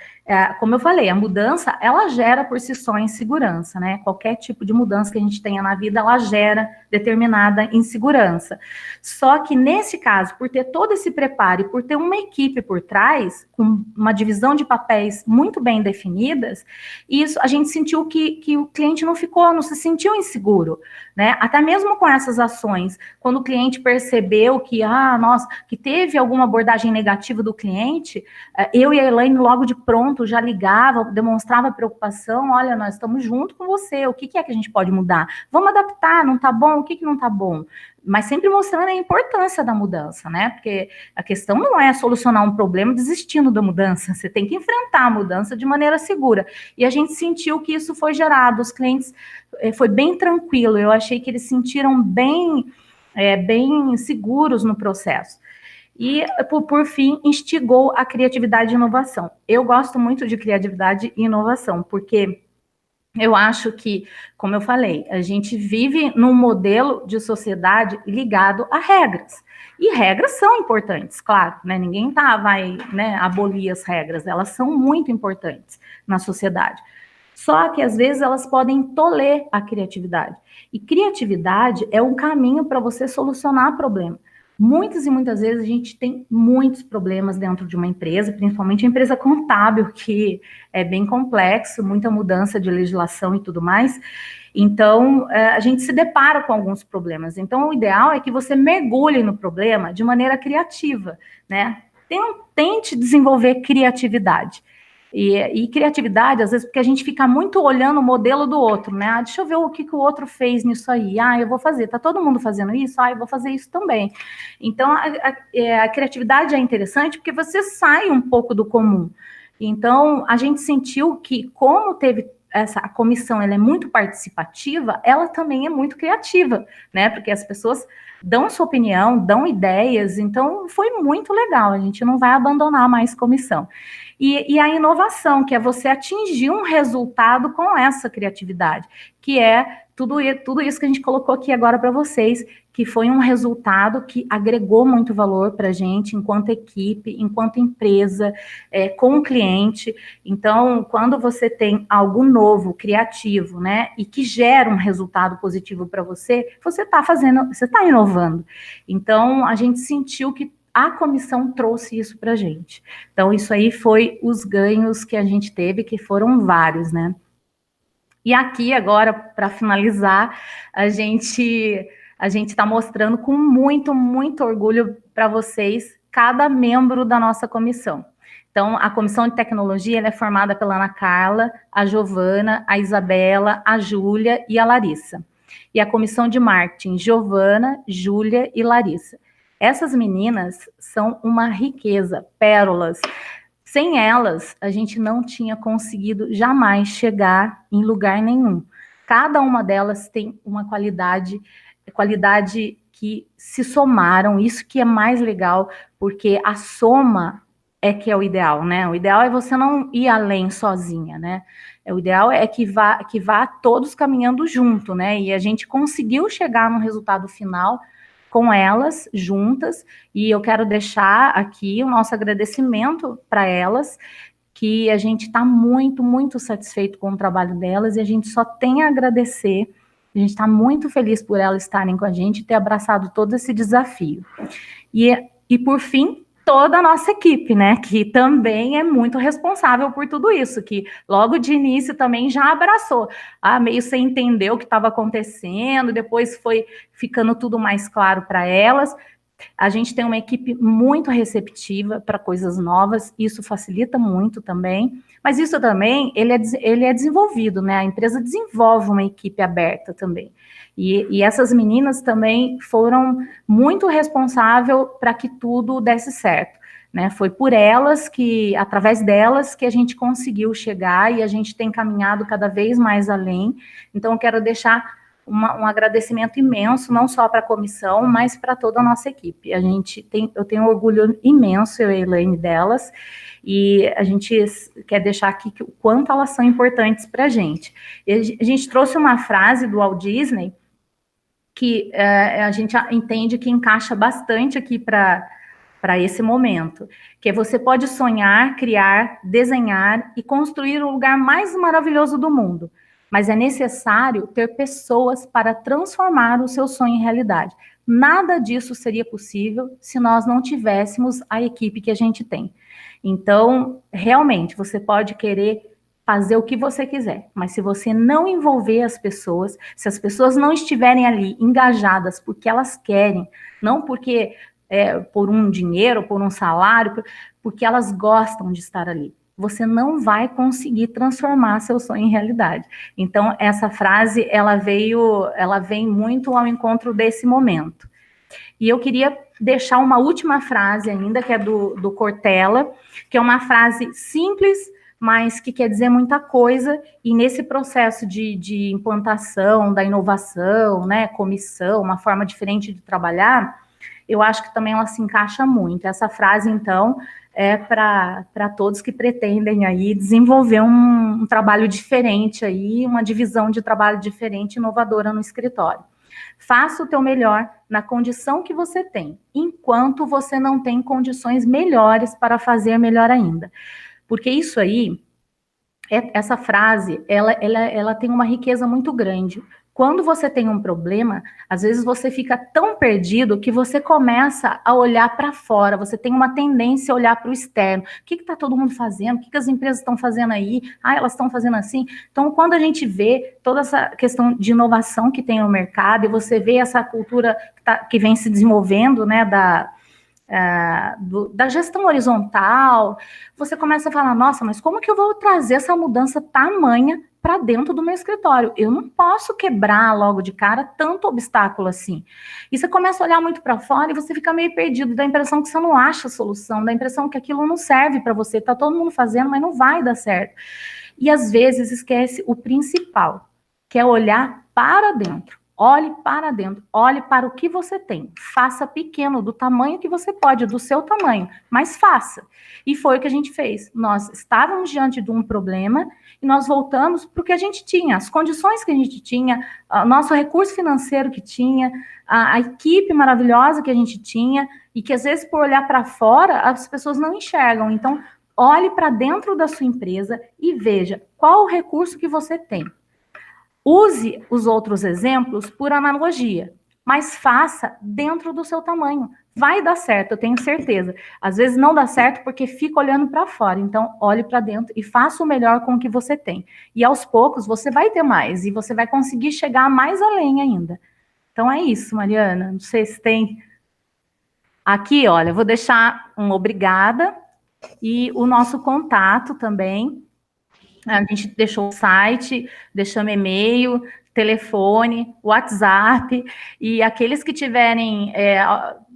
Como eu falei, a mudança, ela gera por si só insegurança, né? Qualquer tipo de mudança que a gente tenha na vida, ela gera determinada insegurança. Só que nesse caso, por ter todo esse preparo e por ter uma equipe por trás, com uma divisão de papéis muito bem definidas, isso a gente sentiu que o cliente não se sentiu inseguro, né? Até mesmo com essas ações, quando o cliente percebeu que, que teve alguma abordagem negativa, interativo do cliente, eu e a Elaine logo de pronto já ligava, demonstrava preocupação, olha, nós estamos junto com você, o que é que a gente pode mudar? Vamos adaptar, não tá bom? O que não tá bom? Mas sempre mostrando a importância da mudança, né? Porque a questão não é solucionar um problema desistindo da mudança, você tem que enfrentar a mudança de maneira segura. E a gente sentiu que isso foi gerado, os clientes, foi bem tranquilo, eu achei que eles se sentiram bem seguros no processo. E, por fim, instigou a criatividade e inovação. Eu gosto muito de criatividade e inovação, porque eu acho que, como eu falei, a gente vive num modelo de sociedade ligado a regras. E regras são importantes, claro, né? Ninguém vai, né, abolir as regras, elas são muito importantes na sociedade. Só que, às vezes, elas podem toler a criatividade. E criatividade é um caminho para você solucionar problema. Muitas e muitas vezes a gente tem muitos problemas dentro de uma empresa, principalmente a empresa contábil, que é bem complexo, muita mudança de legislação e tudo mais. Então, a gente se depara com alguns problemas. Então, o ideal é que você mergulhe no problema de maneira criativa, né? Tente desenvolver criatividade. E criatividade, às vezes, porque a gente fica muito olhando o modelo do outro, né? Deixa eu ver o que o outro fez nisso aí. Eu vou fazer. Tá todo mundo fazendo isso? Eu vou fazer isso também. Então, a criatividade é interessante porque você sai um pouco do comum. Então, a gente sentiu que, como teve a comissão, ela é muito participativa, ela também é muito criativa, né? Porque as pessoas dão sua opinião, dão ideias, então foi muito legal, a gente não vai abandonar mais comissão. E a inovação, que é você atingir um resultado com essa criatividade, que é tudo isso que a gente colocou aqui agora para vocês, que foi um resultado que agregou muito valor para a gente, enquanto equipe, enquanto empresa, com o cliente. Então, quando você tem algo novo, criativo, né, e que gera um resultado positivo para você, você está inovando. Então, a gente sentiu que a comissão trouxe isso para a gente. Então, isso aí foi os ganhos que a gente teve, que foram vários, né? E aqui, agora, para finalizar, a gente está mostrando com muito, muito orgulho para vocês cada membro da nossa comissão. Então, a comissão de tecnologia ela é formada pela Ana Carla, a Giovana, a Isabela, a Júlia e a Larissa. E a comissão de marketing, Giovana, Júlia e Larissa. Essas meninas são uma riqueza, pérolas. Sem elas, a gente não tinha conseguido jamais chegar em lugar nenhum. Cada uma delas tem uma qualidade que se somaram, isso que é mais legal, porque a soma é que é o ideal, né? O ideal é você não ir além sozinha, né? O ideal é que vá todos caminhando junto, né? E a gente conseguiu chegar no resultado final com elas juntas, e eu quero deixar aqui o nosso agradecimento para elas, que a gente está muito, muito satisfeito com o trabalho delas, e a gente só tem a agradecer, a gente está muito feliz por elas estarem com a gente e ter abraçado todo esse desafio. E por fim, toda a nossa equipe, né, que também é muito responsável por tudo isso, que logo de início também já abraçou, meio sem entender o que estava acontecendo, depois foi ficando tudo mais claro para elas. A gente tem uma equipe muito receptiva para coisas novas, isso facilita muito também, mas isso também, ele é desenvolvido, né, a empresa desenvolve uma equipe aberta também. E essas meninas também foram muito responsáveis para que tudo desse certo, né? Foi por elas através delas, que a gente conseguiu chegar e a gente tem caminhado cada vez mais além. Então, eu quero deixar um agradecimento imenso, não só para a comissão, mas para toda a nossa equipe. Eu tenho um orgulho imenso, eu e a Elaine, delas, e a gente quer deixar aqui o quanto elas são importantes para a gente. E a gente trouxe uma frase do Walt Disney, que a gente entende que encaixa bastante aqui para esse momento, que é você pode sonhar, criar, desenhar e construir o lugar mais maravilhoso do mundo, mas é necessário ter pessoas para transformar o seu sonho em realidade. Nada disso seria possível se nós não tivéssemos a equipe que a gente tem. Então, realmente, você pode querer fazer o que você quiser, mas se você não envolver as pessoas, se as pessoas não estiverem ali engajadas porque elas querem, não porque por um dinheiro, por um salário, porque elas gostam de estar ali. Você não vai conseguir transformar seu sonho em realidade. Então, essa frase, ela vem muito ao encontro desse momento. E eu queria deixar uma última frase ainda, que é do Cortella, que é uma frase simples, mas que quer dizer muita coisa, e nesse processo de implantação, da inovação, né, comissão, uma forma diferente de trabalhar, eu acho que também ela se encaixa muito. Essa frase, então, é para todos que pretendem aí desenvolver um trabalho diferente aí, uma divisão de trabalho diferente, inovadora no escritório. Faça o teu melhor na condição que você tem, enquanto você não tem condições melhores para fazer melhor ainda. Porque isso aí, essa frase, ela tem uma riqueza muito grande. Quando você tem um problema, às vezes você fica tão perdido que você começa a olhar para fora, você tem uma tendência a olhar para o externo. O que está todo mundo fazendo? O que as empresas estão fazendo aí? Elas estão fazendo assim. Então, quando a gente vê toda essa questão de inovação que tem no mercado, e você vê essa cultura que vem se desenvolvendo, né, da gestão horizontal, você começa a falar, nossa, mas como que eu vou trazer essa mudança tamanha para dentro do meu escritório? Eu não posso quebrar logo de cara tanto obstáculo assim. E você começa a olhar muito para fora e você fica meio perdido, dá a impressão que você não acha a solução, dá a impressão que aquilo não serve para você, tá todo mundo fazendo, mas não vai dar certo. E às vezes esquece o principal, que é olhar para dentro. Olhe para dentro, olhe para o que você tem. Faça pequeno, do tamanho que você pode, do seu tamanho, mas faça. E foi o que a gente fez. Nós estávamos diante de um problema e nós voltamos para o que a gente tinha, as condições que a gente tinha, o nosso recurso financeiro que tinha, a equipe maravilhosa que a gente tinha, e que às vezes por olhar para fora as pessoas não enxergam. Então, olhe para dentro da sua empresa e veja qual o recurso que você tem. Use os outros exemplos por analogia, mas faça dentro do seu tamanho. Vai dar certo, eu tenho certeza. Às vezes não dá certo porque fica olhando para fora. Então, olhe para dentro e faça o melhor com o que você tem. E aos poucos você vai ter mais e você vai conseguir chegar mais além ainda. Então é isso, Mariana. Não sei se tem... Aqui, olha, eu vou deixar um obrigada e o nosso contato também. A gente deixou o site, deixamos e-mail, telefone, WhatsApp, e aqueles que tiverem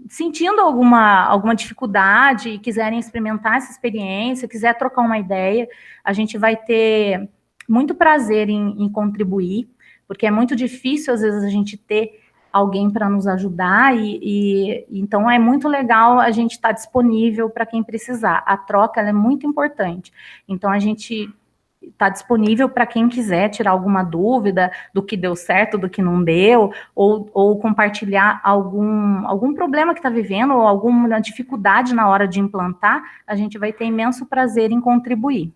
sentindo alguma dificuldade e quiserem experimentar essa experiência, quiser trocar uma ideia, a gente vai ter muito prazer em contribuir, porque é muito difícil, às vezes, a gente ter alguém para nos ajudar, então é muito legal a gente estar disponível para quem precisar. A troca ela é muito importante. Então, a gente está disponível para quem quiser tirar alguma dúvida do que deu certo, do que não deu, ou compartilhar algum problema que está vivendo, ou alguma dificuldade na hora de implantar, a gente vai ter imenso prazer em contribuir.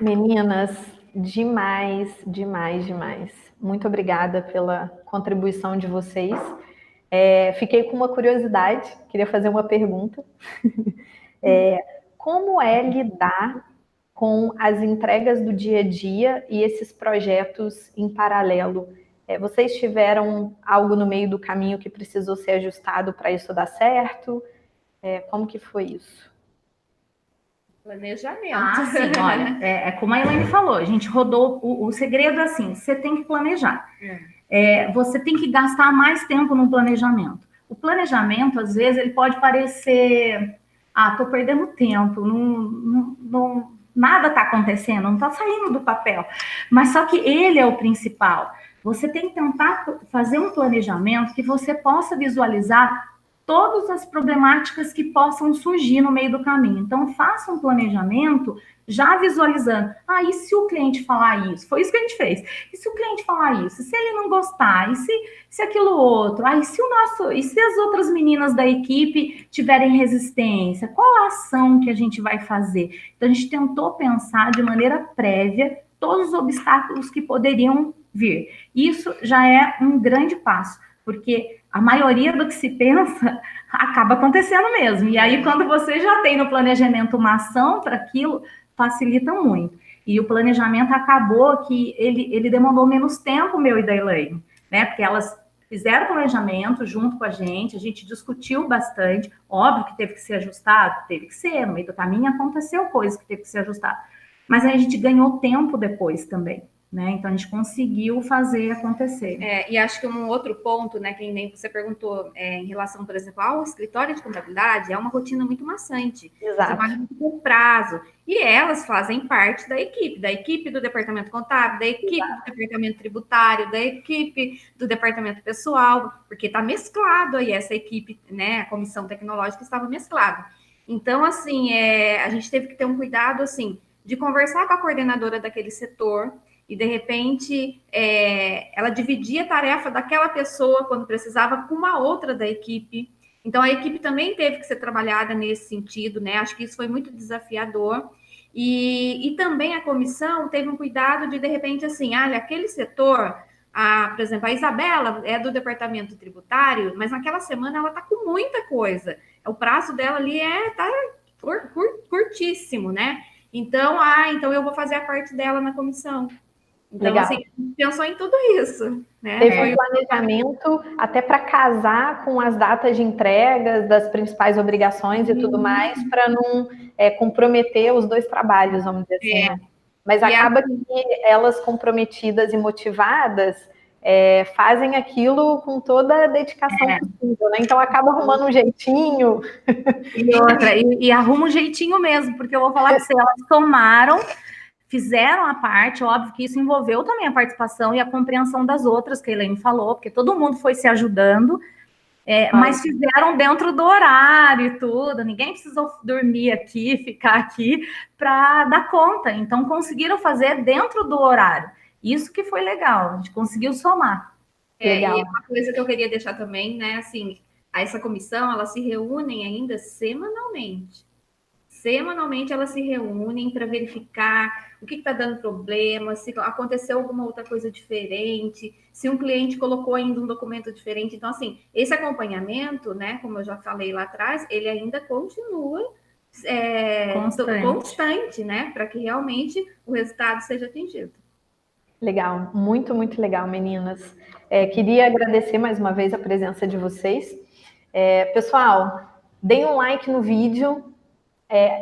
Meninas, demais, demais, demais. Muito obrigada pela contribuição de vocês. Fiquei com uma curiosidade, queria fazer uma pergunta. Como é lidar com as entregas do dia a dia e esses projetos em paralelo? Vocês tiveram algo no meio do caminho que precisou ser ajustado para isso dar certo? Como que foi isso? Planejamento. Sim, olha, como a Elaine falou, a gente rodou, o segredo é assim, você tem que planejar. Você tem que gastar mais tempo no planejamento. O planejamento, às vezes, ele pode parecer, tô perdendo tempo, nada está acontecendo, não está saindo do papel. Mas só que ele é o principal. Você tem que tentar fazer um planejamento que você possa visualizar todas as problemáticas que possam surgir no meio do caminho. Então, faça um planejamento já visualizando. E se o cliente falar isso? Foi isso que a gente fez. E se o cliente falar isso? E se ele não gostar? E se aquilo outro? E se as outras meninas da equipe tiverem resistência? Qual a ação que a gente vai fazer? Então, a gente tentou pensar de maneira prévia todos os obstáculos que poderiam vir. Isso já é um grande passo, porque a maioria do que se pensa acaba acontecendo mesmo. E aí, quando você já tem no planejamento uma ação para aquilo, facilita muito. E o planejamento acabou que ele demandou menos tempo, meu e da Elaine, né? Porque elas fizeram planejamento junto com a gente discutiu bastante, óbvio que teve que ser ajustado, teve que ser, no meio do caminho aconteceu coisa que teve que ser ajustada, mas aí a gente ganhou tempo depois também, né? Então a gente conseguiu fazer acontecer. E acho que um outro ponto, né, que nem você perguntou, em relação, por exemplo, ao escritório de contabilidade, é uma rotina muito maçante. Exato. Você vai muito com prazo. E elas fazem parte da equipe do departamento contábil, da equipe do departamento tributário, da equipe do departamento pessoal, porque está mesclado aí essa equipe, né, a comissão tecnológica estava mesclada. Então, assim, a gente teve que ter um cuidado, assim, de conversar com a coordenadora daquele setor, e, de repente, ela dividia a tarefa daquela pessoa, quando precisava, com uma outra da equipe. Então, a equipe também teve que ser trabalhada nesse sentido, né? Acho que isso foi muito desafiador. E também a comissão teve um cuidado de repente, assim, olha, aquele setor, por exemplo, a Isabela é do departamento tributário, mas naquela semana ela está com muita coisa. O prazo dela ali tá curtíssimo, né? Então, então eu vou fazer a parte dela na comissão. Então, Legal. assim, pensou em tudo isso, né? Teve um planejamento até para casar com as datas de entregas das principais obrigações e tudo mais, para não comprometer os dois trabalhos, vamos dizer assim, né? Mas acaba que elas comprometidas e motivadas fazem aquilo com toda a dedicação possível, né? Então acaba arrumando um jeitinho. E arruma um jeitinho mesmo, porque eu vou falar que elas tomaram, fizeram a parte, óbvio que isso envolveu também a participação e a compreensão das outras, que a Elaine falou, porque todo mundo foi se ajudando, mas fizeram dentro do horário e tudo, ninguém precisou dormir aqui, ficar aqui para dar conta, então conseguiram fazer dentro do horário, isso que foi legal, a gente conseguiu somar. Legal. E uma coisa que eu queria deixar também, né, assim, essa comissão, elas se reúnem ainda semanalmente. Semanalmente elas se reúnem para verificar o que está dando problema, se aconteceu alguma outra coisa diferente, se um cliente colocou ainda um documento diferente. Então, assim, esse acompanhamento, né, como eu já falei lá atrás, ele ainda continua constante, né, para que realmente o resultado seja atingido. Legal, muito, muito legal, meninas. Queria agradecer mais uma vez a presença de vocês. Pessoal, deem um like no vídeo,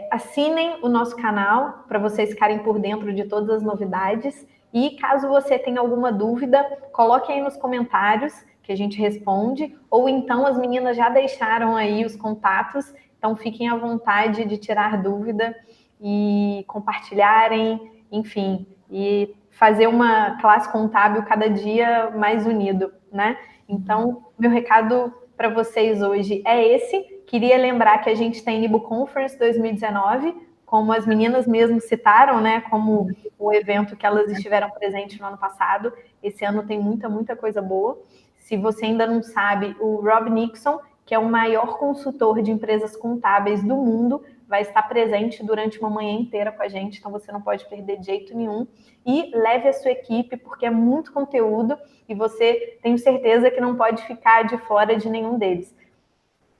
assinem o nosso canal para vocês ficarem por dentro de todas as novidades. E caso você tenha alguma dúvida, coloque aí nos comentários que a gente responde. Ou então as meninas já deixaram aí os contatos, então fiquem à vontade de tirar dúvida e compartilharem, enfim, e fazer uma classe contábil cada dia mais unido, né? Então, meu recado para vocês hoje é esse. Queria lembrar que a gente tem NIBO Conference 2019, como as meninas mesmo citaram, né? Como o evento que elas estiveram presentes no ano passado. Esse ano tem muita, muita coisa boa. Se você ainda não sabe, o Rob Nixon, que é o maior consultor de empresas contábeis do mundo, vai estar presente durante uma manhã inteira com a gente, então você não pode perder de jeito nenhum. E leve a sua equipe, porque é muito conteúdo e você, tenho certeza que não pode ficar de fora de nenhum deles.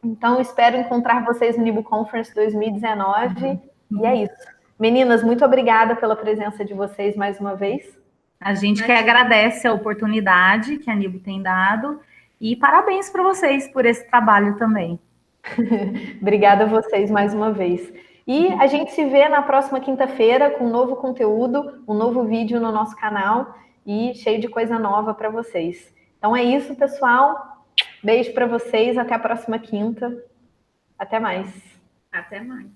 Então, espero encontrar vocês no NIBO Conference 2019. E é isso. Meninas, muito obrigada pela presença de vocês mais uma vez. A gente que agradece a oportunidade que a NIBO tem dado e parabéns para vocês por esse trabalho também. Obrigada a vocês mais uma vez. E a gente se vê na próxima quinta-feira com um novo conteúdo, um novo vídeo no nosso canal e cheio de coisa nova para vocês. Então é isso, pessoal. Beijo para vocês. Até a próxima quinta. Até mais. Até mais.